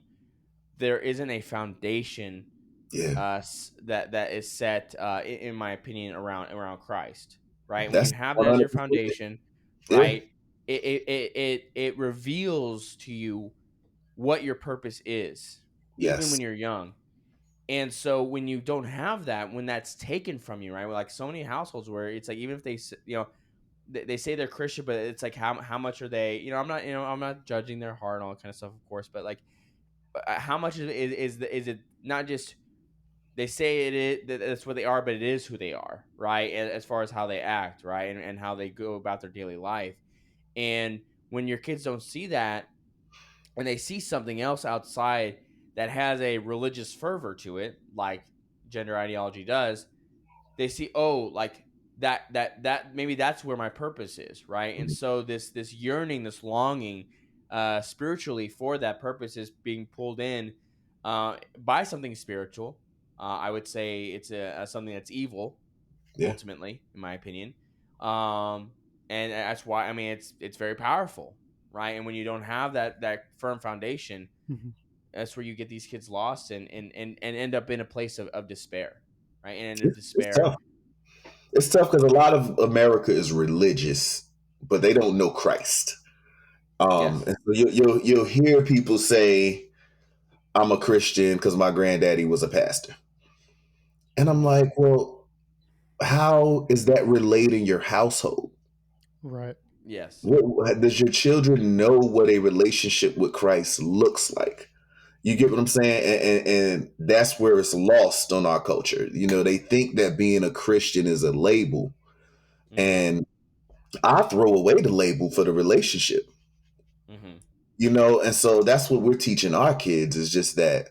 there isn't a foundation Yeah, that is set, in my opinion, around Christ, right? When you that's have that as your 100%. foundation, Yeah, right, it reveals to you what your purpose is, even yes, when you're young. And so when you don't have that, when that's taken from you, right? Like so many households where it's like, even if they say they're Christian, but it's like, how much are they? I'm not judging their heart and all that kind of stuff, of course, but like, how much is it not just they say it is that's what they are, but it is who they are, right? And as far as how they act, right, and how they go about their daily life. And when your kids don't see that, and they see something else outside that has a religious fervor to it, like gender ideology does, they see, oh, like that maybe that's where my purpose is, right? And so this yearning, this longing, spiritually, for that purpose is being pulled in, by something spiritual. I would say it's something that's evil, Yeah. ultimately, in my opinion. Um, and that's why, I mean, it's very powerful, right? And when you don't have that firm foundation, Mhm. that's where you get these kids lost and end up in a place of despair, right? And in It's despair, tough. It's tough because a lot of America is religious, but they don't know Christ. yes, And so you'll hear people say, "I'm a Christian because my granddaddy was a pastor," and I'm mm, like, "Well, how is that relating your household? Right. yes, Does your children know what a relationship with Christ looks like?" You get what I'm saying? And that's where it's lost on our culture. They think that being a Christian is a label, mm-hmm, and I throw away the label for the relationship. mm-hmm, And so that's what we're teaching our kids is just that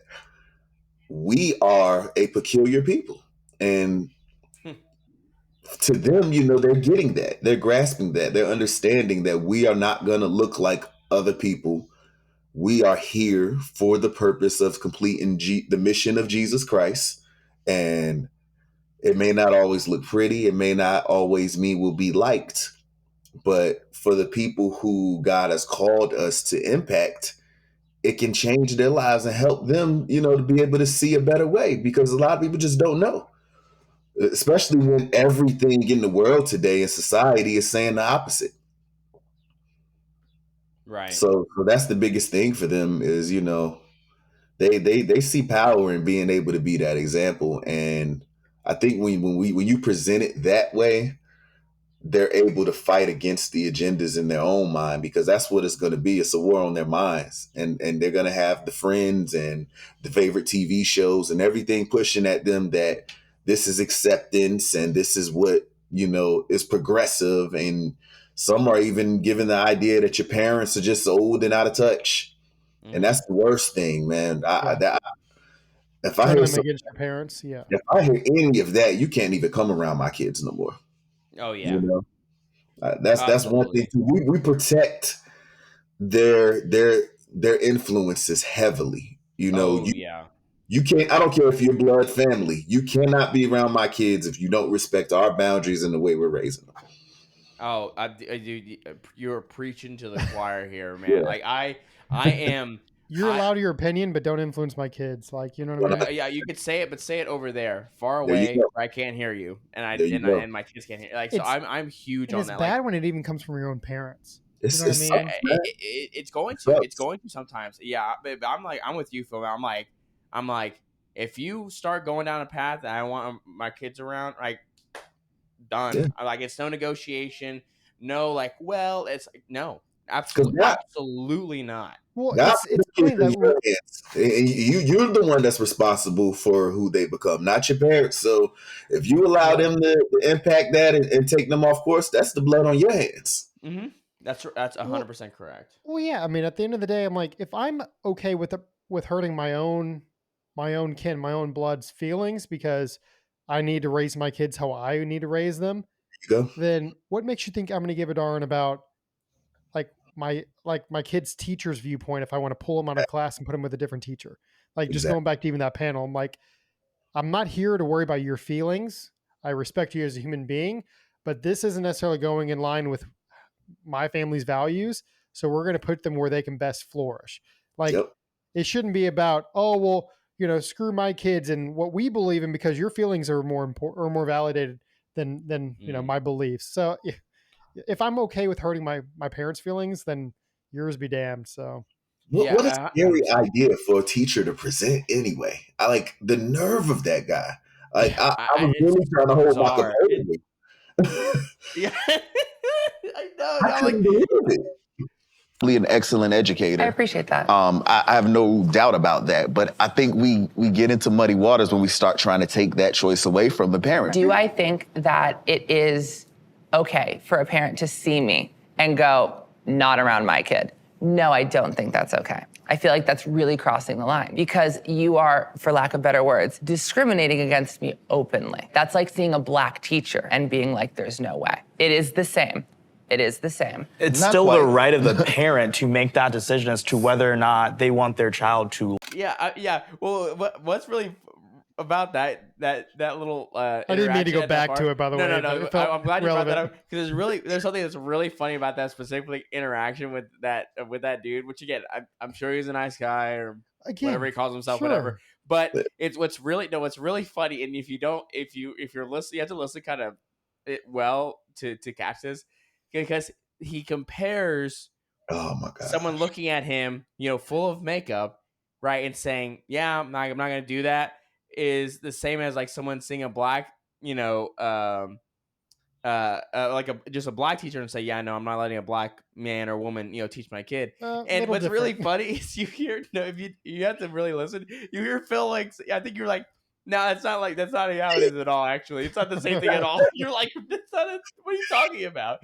we are a peculiar people. And to them, they're getting that. They're grasping that. They're understanding that we are not going to look like other people. We are here for the purpose of completing the mission of Jesus Christ. And it may not always look pretty. It may not always mean we'll be liked. But for the people who God has called us to impact, it can change their lives and help them, to be able to see a better way because a lot of people just don't know, especially when everything in the world today in society is saying the opposite. right, So that's the biggest thing for them is, they see power in being able to be that example. And I think when you present it that way, they're able to fight against the agendas in their own mind because that's what it's going to be. It's a war on their minds, and they're going to have the friends and the favorite TV shows and everything pushing at them that this is acceptance and this is what is progressive. And some are even given the idea that your parents are just old and out of touch, and mm-hmm, that's the worst thing, man. Yeah. If I Turn hear them against your parents. Yeah. if I hear any of that, you can't even come around my kids no more. oh You yeah, know, that's one thing absolutely, too. We protect their influences heavily. oh yeah. You can't. I don't care if you're blood family. You cannot be around my kids if you don't respect our boundaries and the way we're raising them. Oh, dude, you're preaching to the choir here, man. Yeah, Like I am. You're I allowed your opinion, but don't influence my kids. Like, you know what I mean? yeah, you could say it, but say it over there, far there you away, go. where I can't hear you, and There you go. and my kids can't hear. Like, so It's I'm huge and on it's that. Like, bad when it even comes from your own parents. You It's know what I it mean? sucks, man. It it's sucks. going to sometimes. Yeah, but I'm with you, Phil. I'm like, if you start going down a path that I want my kids around, like, done. Yeah, I like it's no negotiation. No, like, well, it's like, no, because absolutely not. Well, God put it's the funny kids in that your hands. And you're the one that's responsible for who they become, not your parents. So if you allow yeah. them to impact that and take them off course, that's the blood on your hands. Mm-hmm. That's Well, 100% correct. well, yeah. I mean, at the end of the day, I'm like, if I'm okay with hurting my own kin, my own blood's feelings because I need to raise my kids how I need to raise them, You go. then what makes you think I'm going to give a darn about like my kid's teacher's viewpoint if I want to pull him out of class and put him with a different teacher? Like just Exactly. going back to even that panel, I'm like, I'm not here to worry about your feelings. I respect you as a human being, but this isn't necessarily going in line with my family's values. So we're going to put them where they can best flourish. Like Yep. it shouldn't be about, oh, well, screw my kids and what we believe in because your feelings are more important or more validated than Mm. my beliefs. So if I'm okay with hurting my parents' feelings, then yours be damned. So What a Yeah, scary 100%. idea for a teacher to present anyway. I like the nerve of that guy. Like yeah, I was It's really trying to hold my bizarre. composure. Yeah, I know. I I'm like, couldn't believe it. An excellent educator. I appreciate that. I have no doubt about that. But I think we get into muddy waters when we start trying to take that choice away from the parent. Do I think that it is okay for a parent to see me and go, not around my kid? No, I don't think that's okay. I feel like that's really crossing the line because you are, for lack of better words, discriminating against me openly. That's like seeing a black teacher and being like, there's no way. It is the same. it is the same. It's Not still quite. the right of the parent to make that decision as to whether or not they want their child to. Yeah. Well, what's really about that little I didn't mean to interaction go at that back part? to it, by the way, but No. it felt I'm glad you brought that relevant. up because there's something that's really funny about that specific interaction with that dude. Which again, I'm sure he's a nice guy or whatever he calls himself, sure. whatever. But it's what's really funny. And if you're listening, you have to listen kind of well to catch this because he compares Oh my god. someone looking at him, full of makeup, right, and saying, "Yeah, I'm not going to do that," is the same as like someone seeing a black, like just a black teacher and say, "Yeah, no, I'm not letting a black man or woman, teach my kid." And what's really funny is you hear, if you have to really listen, you hear Phil like, I think you're like, "No, that's not how it is at all. Actually, it's not the same thing at all." You're like, "That's not. What are you talking about?"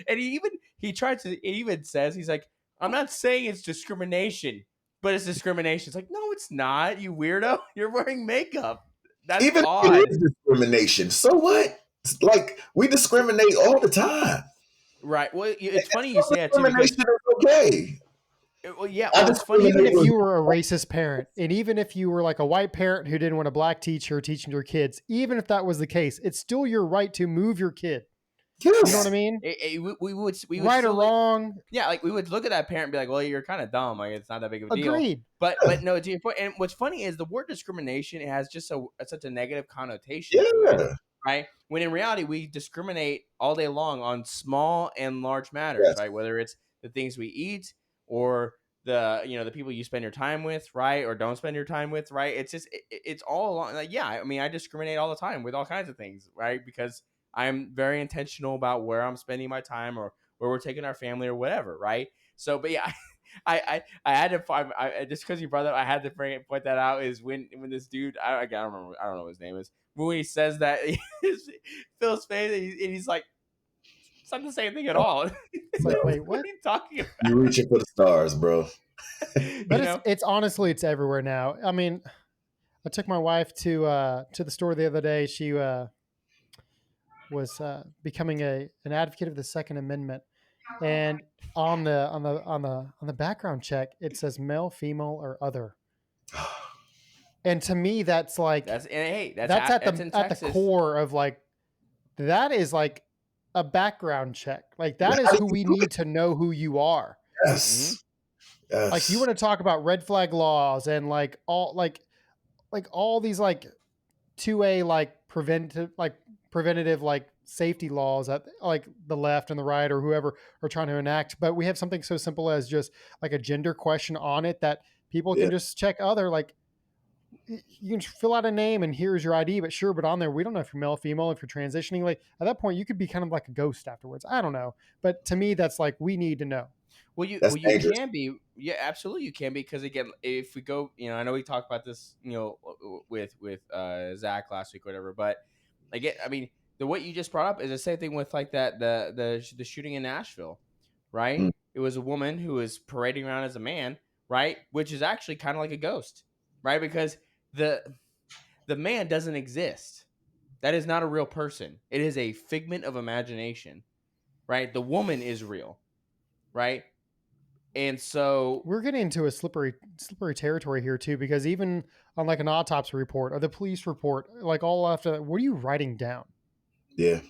And he even says, he's like, "I'm not saying it's discrimination, but it's discrimination." It's like, no, it's not. You weirdo. You're wearing makeup. That's Even odd. if it is discrimination, so what? It's like we discriminate all the time. Right. Well, it's funny you say that too because Discrimination is okay. well, yeah. Well, it's funny. Even if you were a racist parent, and even if you were like a white parent who didn't want a black teacher teaching your kids, even if that was the case, it's still your right to move your kid. Yes. You know what I mean? We would right or wrong. Yeah, like we would look at that parent and be like, "Well, you're kind of dumb. Like it's not that big of a deal." Agreed. But no, to your point. And what's funny is the word discrimination has just such a negative connotation to it, right? When in reality, we discriminate all day long on small and large matters, right? Whether it's the things we eat or the people you spend your time with, right, or don't spend your time with, right? It's just it's all along. Like, yeah, I mean, I discriminate all the time with all kinds of things, right? Because I'm very intentional about where I'm spending my time or where we're taking our family or whatever, right? So, but yeah, I had to find just because you brought that, I had to point that out. Is when this dude, I don't remember, I don't know what his name is. When he says that, Phil's face, and he's like, it's not the same thing at all. It's like, wait, what? What are you talking about? You're reaching for the stars, bro. But it's honestly, it's everywhere now. I mean, I took my wife to the store the other day. She was becoming an advocate of the Second Amendment, and on the background check it says male, female, or other. And to me, that's like that's at the core of like that is like a background check. Like that is who we need to know who you are. Yes. Mm-hmm. Yes. Like you want to talk about red flag laws and like all these like 2A like preventative like safety laws that like the left and the right or whoever are trying to enact, but we have something so simple as just like a gender question on it that people can just check other, like you can fill out a name and here's your ID, but on there we don't know if you're male, female, if you're transitioning. Like at that point you could be kind of like a ghost afterwards. I don't know, but to me that's like we need to know. Well, you can be, yeah, absolutely you can be, because again, if we go, I know we talked about this, with Zach last week, or whatever, but again, I mean, what you just brought up is the same thing with like that the shooting in Nashville, right? Mm. It was a woman who was parading around as a man, right? Which is actually kind of like a ghost, right? Because the man doesn't exist. That is not a real person. It is a figment of imagination, right? The woman is real, right? And so we're getting into a slippery territory here too, because even on like an autopsy report or the police report, like all after that, what are you writing down? Yeah.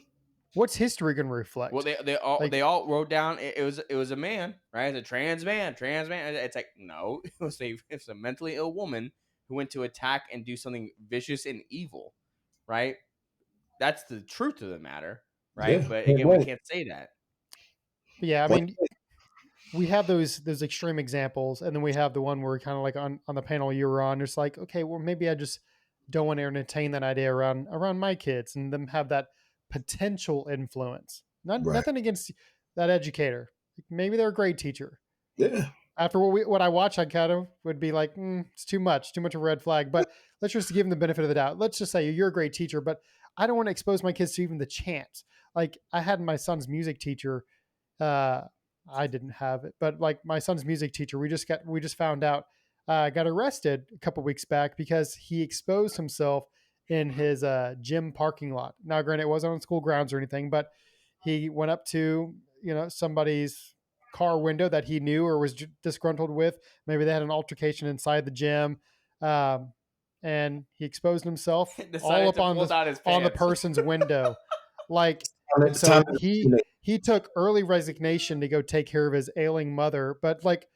What's history going to reflect? Well, they all wrote down it was a man, right? It's a trans man. It's like, no, it's a mentally ill woman who went to attack and do something vicious and evil, right? That's the truth of the matter, right? Yeah, but again, we can't say that. Yeah, I mean, we have those extreme examples, and then we have the one where kind of like on the panel you were on, it's like, okay, well, maybe I just don't want to entertain that idea around my kids and them have that potential influence. Nothing against that educator. Maybe they're a great teacher. Yeah. After what I watch, I kind of would be like, it's too much of a red flag. But let's just give them the benefit of the doubt. Let's just say you're a great teacher, but I don't want to expose my kids to even the chance. Like I had my son's music teacher. I didn't have it, but like my son's music teacher, we just found out got arrested a couple weeks back because he exposed himself in his gym parking lot. Now, granted, it wasn't on school grounds or anything, but he went up to somebody's car window that he knew or was disgruntled with. Maybe they had an altercation inside the gym, um, and he exposed himself all Decided up to pull down his on the pants. person's window, like. At And the so time, he took early resignation to go take care of his ailing mother. But like,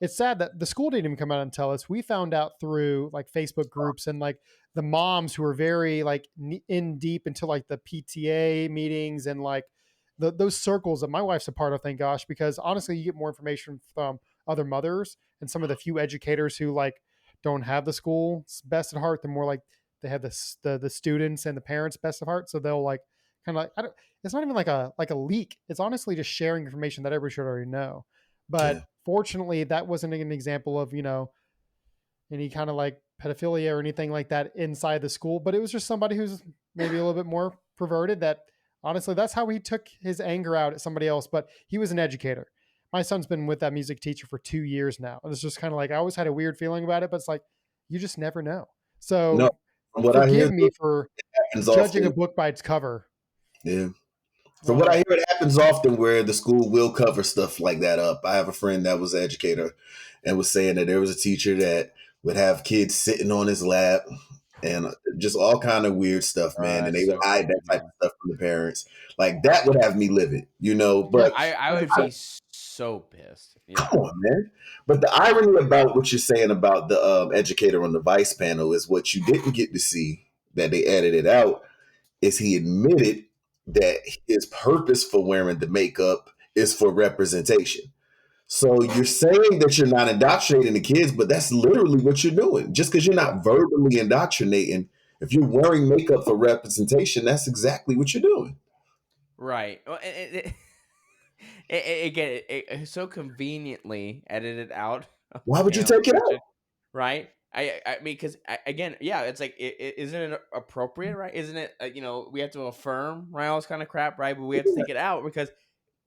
it's sad that the school didn't even come out and tell us. We found out through like Facebook groups and like the moms who were very like in deep into like the PTA meetings and like those circles that my wife's a part of. Thank gosh, because honestly, you get more information from other mothers and some of the few educators who like don't have the school's best at heart. The more like they have the students and the parents best at heart, so they'll like kind of like I don't. It's not even like a leak. It's honestly just sharing information that everybody should already know. yeah, But fortunately, that wasn't an example of any kind of like pedophilia or anything like that inside the school. But it was just somebody who's maybe a little bit more perverted. That honestly, that's how he took his anger out at somebody else. But he was an educator. My son's been with that music teacher for 2 years now, and it's just kind of like I always had a weird feeling about it. But it's like you just never know. no. So From what I hear, forgive me for it happens judging a often. book by its cover. Yeah. From what I hear, it happens often where the school will cover stuff like that up. I have a friend that was an educator and was saying that there was a teacher that would have kids sitting on his lap and just all kind of weird stuff, man. And they That's would so hide that crazy, type man. of stuff from the parents. Like that would have me livid, Yeah, But I would 100%. be so pissed. Yeah. come on, man. But the irony about what you're saying about the educator on the vice panel is what you didn't get to see that they edited out is he admitted that his purpose for wearing the makeup is for representation. So you're saying that you're not indoctrinating the kids, but that's literally what you're doing. Just because you're not verbally indoctrinating, if you're wearing makeup for representation, that's exactly what you're doing. Right. Well, again, it so conveniently edited out of Why the would you panel take it discussion, out? right? I mean, because again, yeah, it's like, isn't it appropriate, right? Isn't it, we have to affirm, right? All this kind of crap, right? But we have to take it out because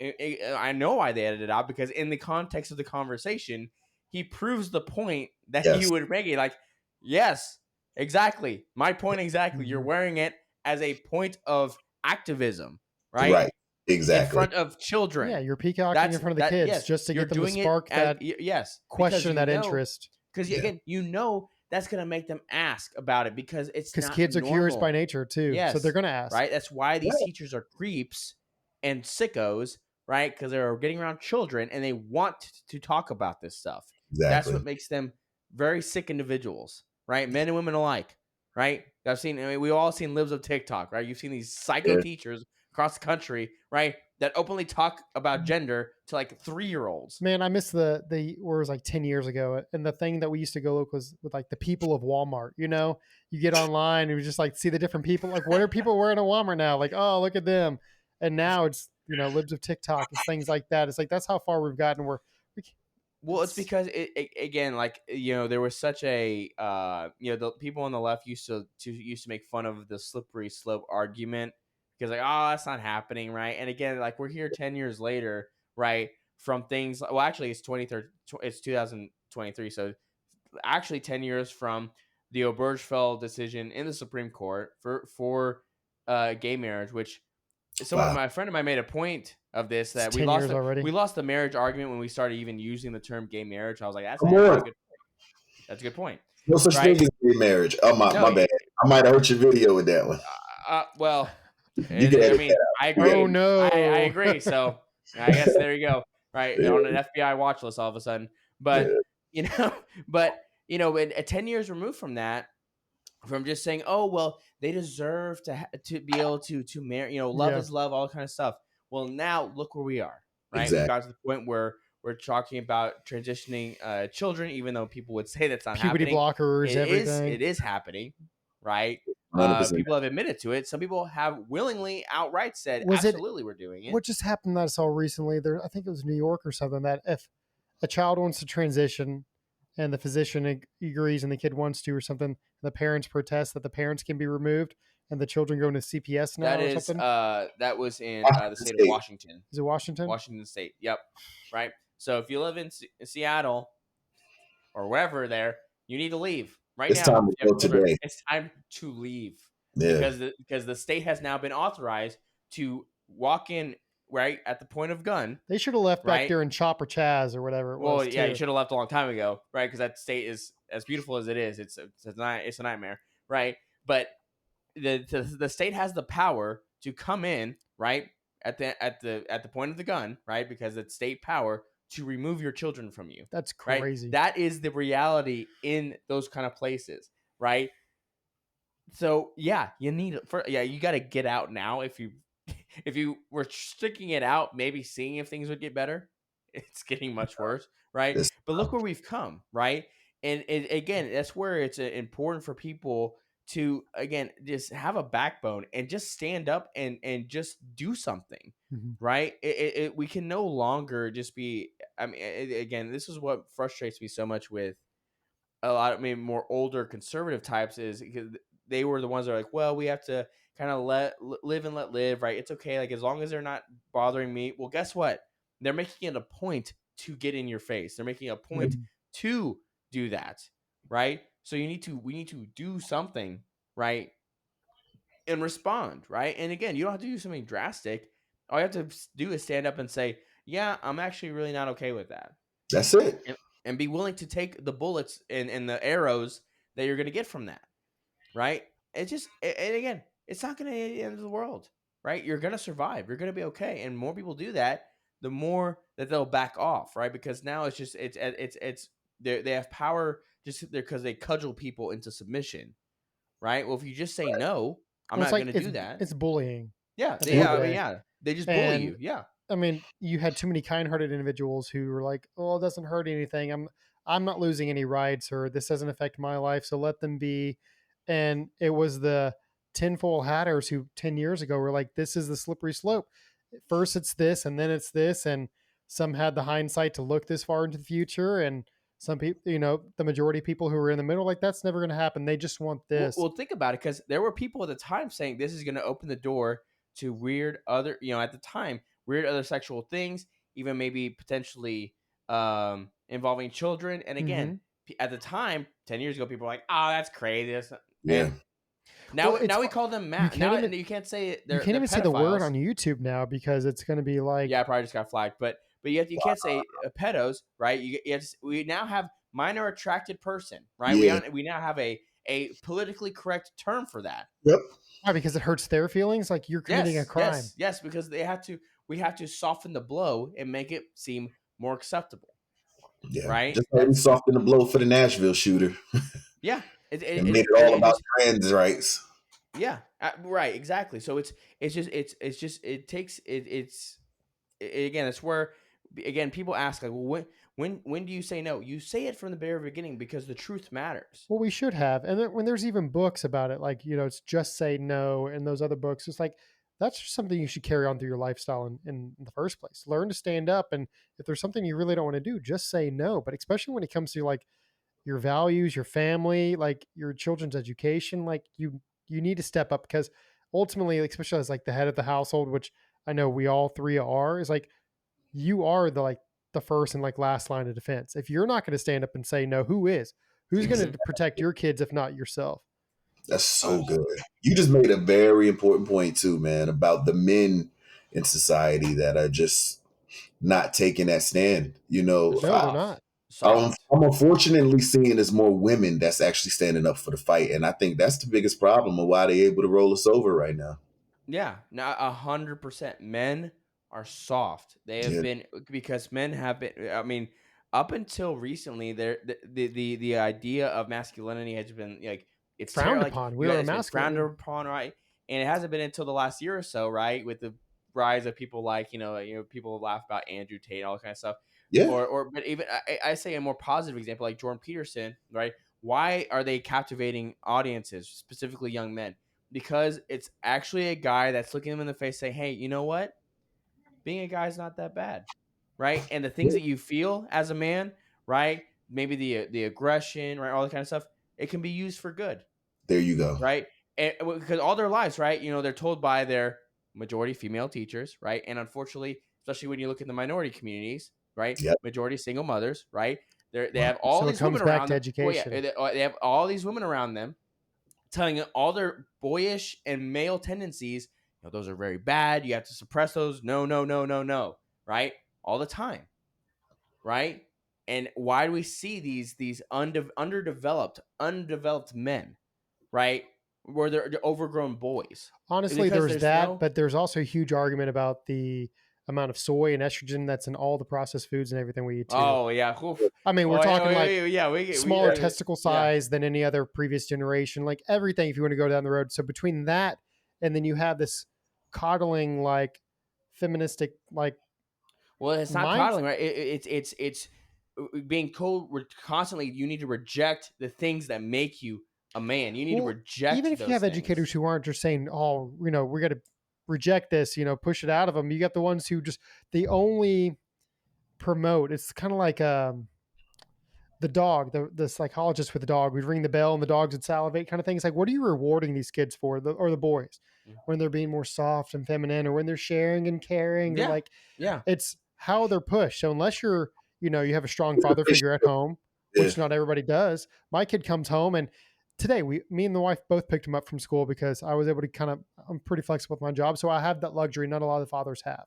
I know why they edited it out, because in the context of the conversation, he proves the point that Yes, you would make it. Like, yes, exactly. My point exactly. You're Mhm. wearing it as a point of activism, right? right. In Exactly. front of children. Yeah, you're peacocking in front of the kids Yes, just to you're get them to doing it spark as that yes, because question, that interest. because Yeah. again, that's gonna make them ask about it because it's Because not kids are curious by normal. nature too, so they're Yes, going to ask. right. That's why these Right. teachers are creeps and sickos, right? Because they're getting around children and they want to talk about this stuff. That's Exactly. what makes them very sick individuals, right? Men and women alike, right? We've all seen libs of TikTok, right? You've seen these psycho Yeah. teachers across the country, right? That openly talk about gender to like 3-year-olds. Man, I miss the where it was like 10 years ago, and the thing that we used to go look was with like the people of Walmart. You get online and you just like see the different people. Like, what are people wearing at Walmart now? Like, oh, look at them. And now it's libs of TikTok and things like that. It's like that's how far we've gotten. Well, it's because again, like there was such a the people on the left used to make fun of the slippery slope argument because like, oh, that's not happening, right? And again, like we're here 10 years later, right? From things, well, actually, it's 2023, so actually 10 years from the Obergefell decision in the Supreme Court for gay marriage, which Wow. my friend of mine made a point of this, It's that 10 years already. we lost the marriage argument when we started even using the term gay marriage. I was like, Come on. that's a good point. No such Right? thing as gay marriage. Oh, my No, bad. I might have hurt your video with that one. well, You can edit that out. I agree. Oh no! I agree. So I guess there you go. Right, Yeah. on an FBI watch list all of a sudden. But but 10 years removed from that, from just saying, oh well, they deserve to be able to marry, love Yeah. is love, all kind of stuff. Well, now look where we are, right? Exactly. We got to the point where we're talking about transitioning children, even though people would say that's not Puberty happening. blockers, everything. It is happening, right? 100%. People have admitted to it. Some people have willingly outright said, absolutely, we're doing it. What just happened that I saw recently? I think it was New York or something, that if a child wants to transition and the physician agrees and the kid wants to or something, and the parents protest, that the parents can be removed and the children go into CPS now or something? That was in the state of State. Washington. Is it Washington? Washington State. Yep. Right. So if you live in Seattle or wherever there, you need to leave right It's now. time to go today. It's time to leave Yeah. because the state has now been authorized to walk in right at the point of gun, They should have left back right? during Chopper Chaz or whatever it Well, was yeah, you too. should have left a long time ago, right? Because that state is as beautiful as it is. It's a nightmare, right? But the state has the power to come in, right, at the point of the gun, right? Because it's state power to remove your children from you, That's right? crazy. That is the reality in those kind of places, right? So yeah, you got to get out now. If you were sticking it out, maybe seeing if things would get better, it's getting much worse, right? This- But look where we've come, right? And again, that's where it's important for people to again just have a backbone and just stand up and just do something, Mhm. right? We can no longer just be. I mean, again, this is what frustrates me so much with a lot of maybe more older conservative types is because they were the ones that are like, well, we have to kind of live and let live, right? It's okay, like as long as they're not bothering me. Well, guess what? They're making it a point to get in your face. They're making a point Mhm. to do that, right? So we need to do something, right, and respond, right? And again, you don't have to do something drastic. All you have to do is stand up and say, yeah, I'm actually really not okay with that, That's it. and be willing to take the bullets and the arrows that you're going to get from that, right? It's just, and again, it's not going to be the end of the world, right? You're going to survive. You're going to be okay. And more people do that, the more that they'll back off, right? Because now it's just, it's they have power just because they cudgel people into submission, right? Well, if you just say no, I'm Well, it's not like going to do that. it's bullying Yeah, at the end of I the mean, day. yeah, they just bully And you. Yeah, I mean, you had too many kind-hearted individuals who were like, "Oh, it doesn't hurt anything. I'm not losing any rights, or this doesn't affect my life, so let them be." And it was the tinfoil hatters who 10 years ago were like, "This is the slippery slope. First it's this, and then it's this." And some had the hindsight to look this far into the future, and some people, the majority of people who were in the middle, like that's never going to happen. They just want this. well, think about it, because there were people at the time saying this is going to open the door to weird other, at the time, weird other sexual things, even maybe potentially involving children. And again, Hmm. at the time, 10 years ago, people were like, "Oh, that's crazy." Yeah. And Well, now we call them you can't now even you can't say you can't they're even say the word pedophiles. on YouTube now because it's going to be Yeah, I like, probably just got flagged, but you can't say pedos, right? We now have minor attracted person, right? Yeah. We now have a politically correct term for that. Yep. why? Because it hurts their feelings. Like you're committing a Yes, crime. yes, yes, because we have to soften the blow and make it seem more acceptable, Yeah. right? Just like we softened the blow for the Nashville shooter Yeah, and made it all it about just, trans rights. yeah, right, exactly. So it takes again, it's where again people ask like, well, when do you say no? You say it from the very beginning because the truth matters. Well, we should have. And then when there's even books about it, like, it's Just Say No and those other books, it's like, that's just something you should carry on through your lifestyle in the first place. Learn to stand up. And if there's something you really don't want to do, just say no. But especially when it comes to like your values, your family, like your children's education, like you need to step up because ultimately, like, especially as like the head of the household, which I know we all three are, is like you are the first and like last line of defense. If you're not going to stand up and say no, who is? Who's going Mhm. to protect your kids if not yourself? That's so good. You just made a very important point too, man, about the men in society that are just not taking that stand. They're No, they're soft, not. soft. I'm unfortunately seeing there's more women that's actually standing up for the fight, and I think that's the biggest problem of why they're able to roll us over right now. Yeah, now 100%. Men are soft. They have Yeah, been because men have been. I mean, up until recently, there the idea of masculinity has been like it's Frowned terrible. Like upon. We were it's been frowned emasculated. upon, right? And it hasn't been until the last year or so, right, with the rise of people like people laugh about Andrew Tate and all that kind of stuff, yeah. or but even I say a more positive example like Jordan Peterson, right? Why are they captivating audiences, specifically young men? Because it's actually a guy that's looking them in the face saying, hey, you know what? Being a guy is not that bad, right? And the things that you feel as a man, right? Maybe the aggression, right? All that kind of stuff, it can be used for good, There you go. right? And because all their lives, right? They're told by their majority female teachers, right? And unfortunately, especially when you look at the minority communities, right? Yep. Majority single mothers, right? They Wow. have all So it these comes women back around to them. Well, yeah, education. they have all these women around them telling all their boyish and male tendencies those are very bad. You have to suppress those. No, no, no, no, no. Right, all the time. Right, and why do we see these undeveloped men? Right, where they're overgrown boys. Honestly, Because there's there's that, no. but there's also a huge argument about the amount of soy and estrogen that's in all the processed foods and everything we eat too. Oh yeah. Oof. I mean, we're Oh yeah. talking like Yeah. smaller testicle Yeah. size than any other previous generation, like everything if you want to go down the road. So between that and then you have this coddling, like feministic, like Well, it's not mind. coddling, right? It's being told constantly. You need to reject the things that make you a man. You need to Well, even reject if you those have educators things. who aren't just saying, "Oh, we got to reject this," push it out of them. You got the ones who just they only promote. It's kind of like the dog, the psychologist with the dog. We'd ring the bell and the dogs would salivate, kind of thing. It's like, what are you rewarding these kids for, or the boys, when they're being more soft and feminine, or when they're sharing and caring, or Yeah. like Yeah. it's how they're pushed. So unless you're, you have a strong father figure at home, Yeah. which not everybody does. My kid comes home and today me and the wife both picked him up from school because I was able to I'm pretty flexible with my job. So I have that luxury. Not a lot of fathers have.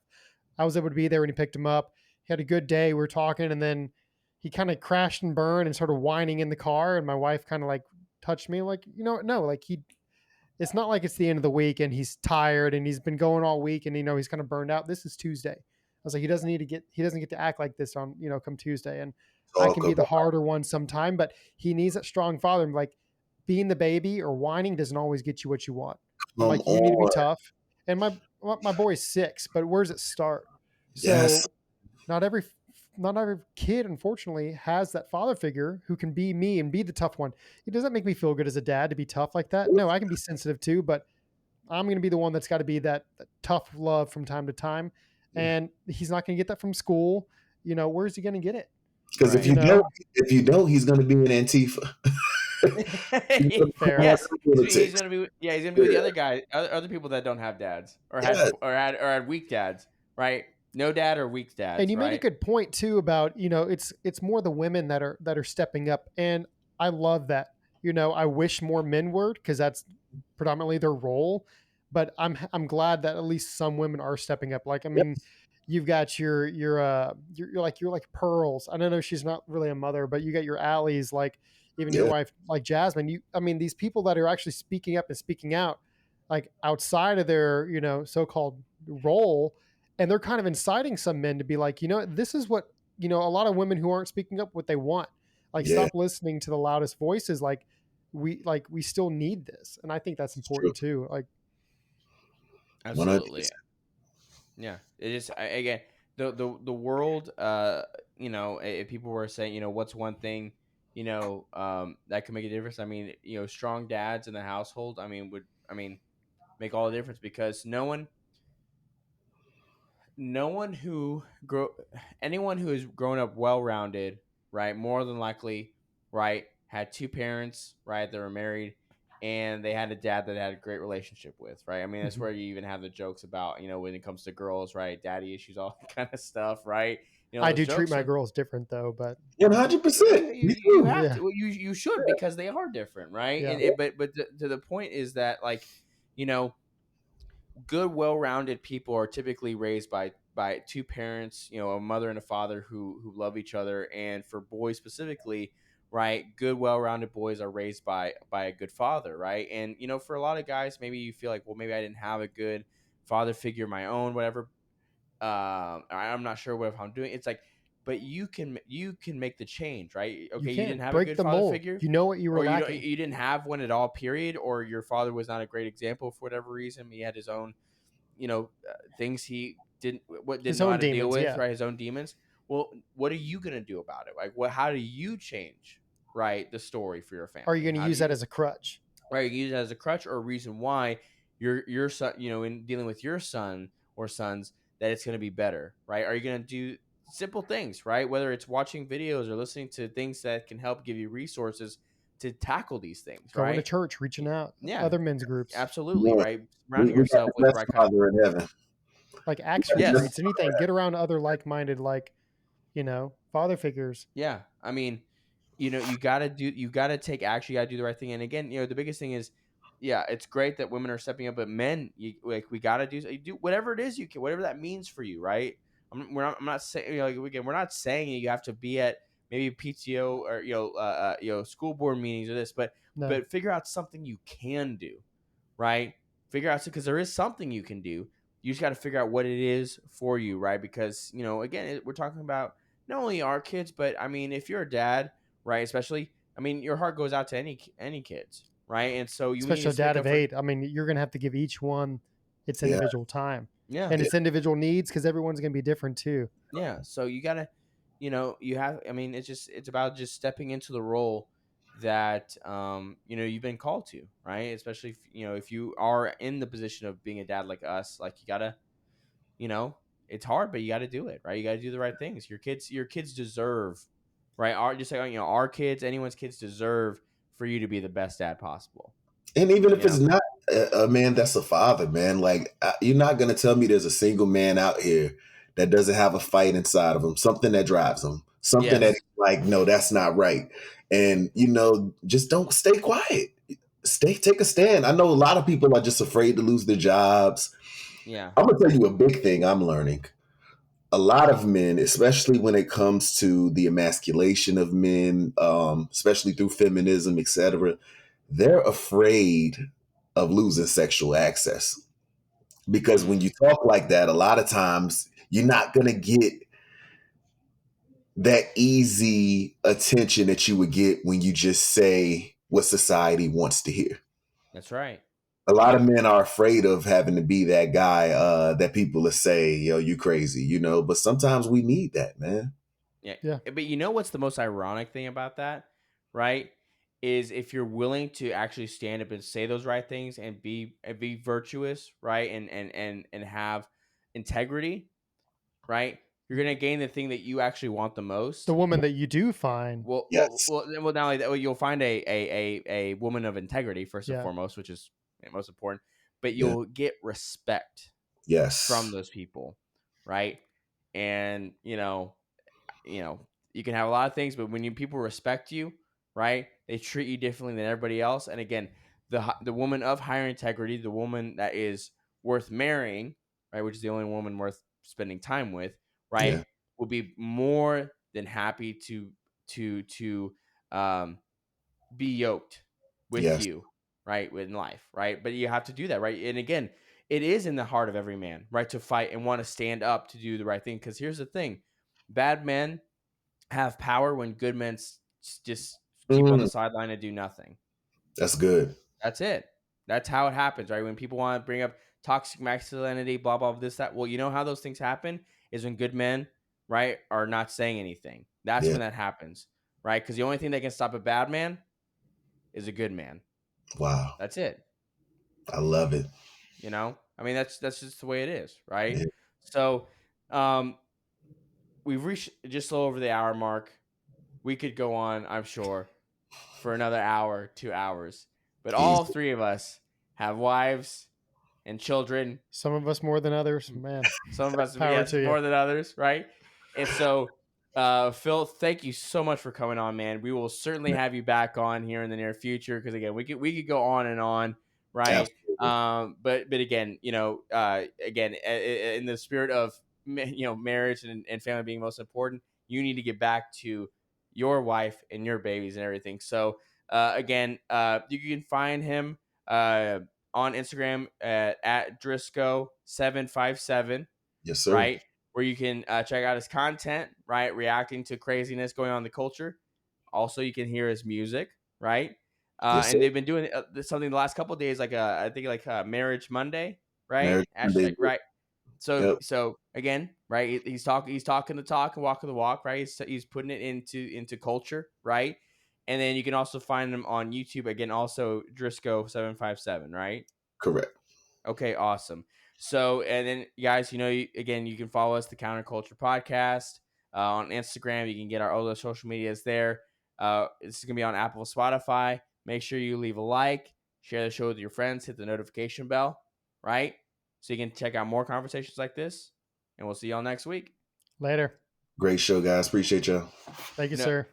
I was able to be there when he picked him up. He had a good day. We were talking and then he kind of crashed and burned and started whining in the car. And my wife kind of like touched me like, no, like it's not like it's the end of the week and he's tired and he's been going all week and he's kind of burned out. This is Tuesday. I was like, he doesn't get to act like this on, come Tuesday. And I Talk can be the about harder one sometime, but he needs that strong father. I'm like, being the baby or whining doesn't always get you what you want. I'm come like, you need to be on. tough. And my boy's 6, but where does it start? Yes. So not every kid, unfortunately, has that father figure who can be me and be the tough one. It doesn't make me feel good as a dad to be tough like that. No, I can be sensitive too, but I'm going to be the one that's got to be that tough love from time to time. And he's not going to get that from school. Where's he going to get it? Because Right. if you don't, he's going to be in Antifa. Fair. Yes. He's Politics. gonna be. Yeah. He's gonna be with the other guys, other people that don't have dads or Yeah. had weak dads. Right. No dad or weak And dads. you made a Right. good point too about it's more the women that are stepping up, and I love that. I wish more men were because that's predominantly their role, but I'm glad that at least some women are stepping up. Like I mean, you've got you're like Pearls. I don't know, she's not really a mother, but you got your Allies, like even your Yeah. wife, like Jasmine. I mean, these people that are actually speaking up and speaking out, like outside of their so-called role, and they're kind of inciting some men to be like, this is what a lot of women who aren't speaking up what they want. Like, Yeah. stop listening to the loudest voices. Like we still need this, and I think that's It's true. important too. Like, 100%. Absolutely. Yeah. It is. Again, the world. If people were saying, what's one thing, that could make a difference. I mean, strong dads in the household. Would make all the difference because no one who grow anyone who has grown up well rounded, right, more than likely, right, had two parents, right, that were married, and they had a dad that had a great relationship with, right. I mean, that's where you even have the jokes about, when it comes to girls, right, daddy issues, all that kind of stuff, right. I Those do treat jokes my are. girls different though, but 100%. You, Me you too. have yeah, to. Well, you should because they are different, right? yeah. But to the point is that, like, you know good, well-rounded people are typically raised by two parents, a mother and a father who love each other. And for boys specifically, right, good, well-rounded boys are raised by a good father, right? And for a lot of guys, maybe you feel like, well, maybe I didn't have a good father figure of my own, whatever. I'm not sure what I'm doing. It's like, but you can make the change, right? You Okay, you can didn't have a break good the father mold. figure, You know what you were or lacking. you didn't have one at all, period, or your father was not a great example for whatever reason. He had his own, things he didn't His know how own to deal demons, with, yeah. right? His own demons. Well, what are you gonna do about it? Like, how do you change, right, the story for your Are you family? going to How do use that you, as a crutch? right, use it as a crutch or a reason why your son, in dealing with your son or sons, that it's gonna be better, right? Are you gonna do simple things, right? Whether it's watching videos or listening to things that can help give you resources to tackle these things, Going to right? church, reaching out, Yeah, other men's groups, absolutely, Yeah. right. We Surrounding got the yourself with best right kind of. father in heaven. like We Acts got the best Yes. retreats, anything. Get around other like-minded, like father figures. Yeah, I mean, you gotta take action. You gotta do the right thing. And again, the biggest thing is yeah, it's great that women are stepping up, but men, we got to do whatever it is you can, whatever that means for you, right? I'm not saying, again, we're not saying you have to be at maybe PTO or school board meetings or this, but No. figure out something you can do, right? Figure out, because there is something you can do. You just got to figure out what it is for you, right? Because again, we're talking about not only our kids, but I mean, if you're a dad, right, especially, I mean, your heart goes out to any kids, right? And so you need Especially to a dad stick up of for, 8. I mean, you're going to have to give each one its Yeah. individual time yeah, and its individual needs, because everyone's going to be different too. yeah. So you gotta, you have. I mean, it's about just stepping into the role that you've been called to, right? Especially if you are in the position of being a dad like us, like you gotta, it's hard, but you got to do it, right? You got to do the right things. Your kids deserve, right? Just like our kids, anyone's kids deserve for you to be the best dad possible. And even if You know? it's not a man that's a father, man, like you're not going to tell me there's a single man out here that doesn't have a fight inside of him, something that drives him, something that Yes. like, no, that's not right. And, just don't stay quiet. Take a stand. I know a lot of people are just afraid to lose their jobs. Yeah. I'm going to tell you a big thing I'm learning. A lot of men, especially when it comes to the emasculation of men, especially through feminism, etc., they're afraid of losing sexual access. Because when you talk like that, a lot of times you're not going to get that easy attention that you would get when you just say what society wants to hear. That's right. A lot of men are afraid of having to be that guy that people will say, yo, you crazy, but sometimes we need that, man. Yeah. Yeah. But what's the most ironic thing about that, right? Is if you're willing to actually stand up and say those right things and be virtuous, right? And have integrity, right? You're gonna gain the thing that you actually want the most. The woman that you do find. Yes. Not only that, you'll find a woman of integrity first and Yeah. foremost, which is most important. But Yeah. you'll get respect Yes. from those people, right? And you can have a lot of things, but when people respect you, right, they treat you differently than everybody else. And again, the woman of higher integrity, the woman that is worth marrying, right, which is the only woman worth spending time with, right, Yeah. will be more than happy to be yoked with Yes. you, right, in life, right. But you have to do that, right. And again, it is in the heart of every man, right, to fight and want to stand up to do the right thing. Because here's the thing: bad men have power when good men just keep on the Mm, sideline and do nothing. that's good. That's it. That's how it happens, right? When people want to bring up toxic masculinity, blah, blah, this, that. Well, you know how those things happen is when good men, right, are not saying anything. That's Yeah. when that happens, right? Because the only thing that can stop a bad man is a good man. Wow. That's it. I love it. I mean, that's just the way it is, right? Yeah. So, we've reached just a little over the hour mark. We could go on, I'm sure, for another hour, 2 hours. But all Easy. three of us have wives and children. Some of us more than others. Man, Some of us, power yes, to you. more than others, right? And so, Phil, thank you so much for coming on, man. We will certainly have you back on here in the near future because again, we could go on and on, right? Absolutely. But again, in the spirit of marriage and family being most important, you need to get back to your wife and your babies and everything. So again, you can find him on Instagram at Driscoll757, Yes, sir. right? Where you can check out his content, right? Reacting to craziness going on in the culture. Also, you can hear his music, right? Yes, sir. And they've been doing something the last couple of days, like I think like Marriage Monday, right? Marriage Monday. Hashtag, right? So Yep. again, right? He's talking the talk and walking the walk, right? He's putting it into culture, right? And then you can also find him on YouTube again, also Driscoll757, right? Correct. Okay, awesome. So, and then guys, again, you can follow us, the Counter Culture Podcast, on Instagram. You can get our other social medias there. This is gonna be on Apple, Spotify. Make sure you leave a like, share the show with your friends, hit the notification bell, right? So you can check out more conversations like this. And we'll see y'all next week. Later. Great show, guys. Appreciate y'all. Thank you, No, sir.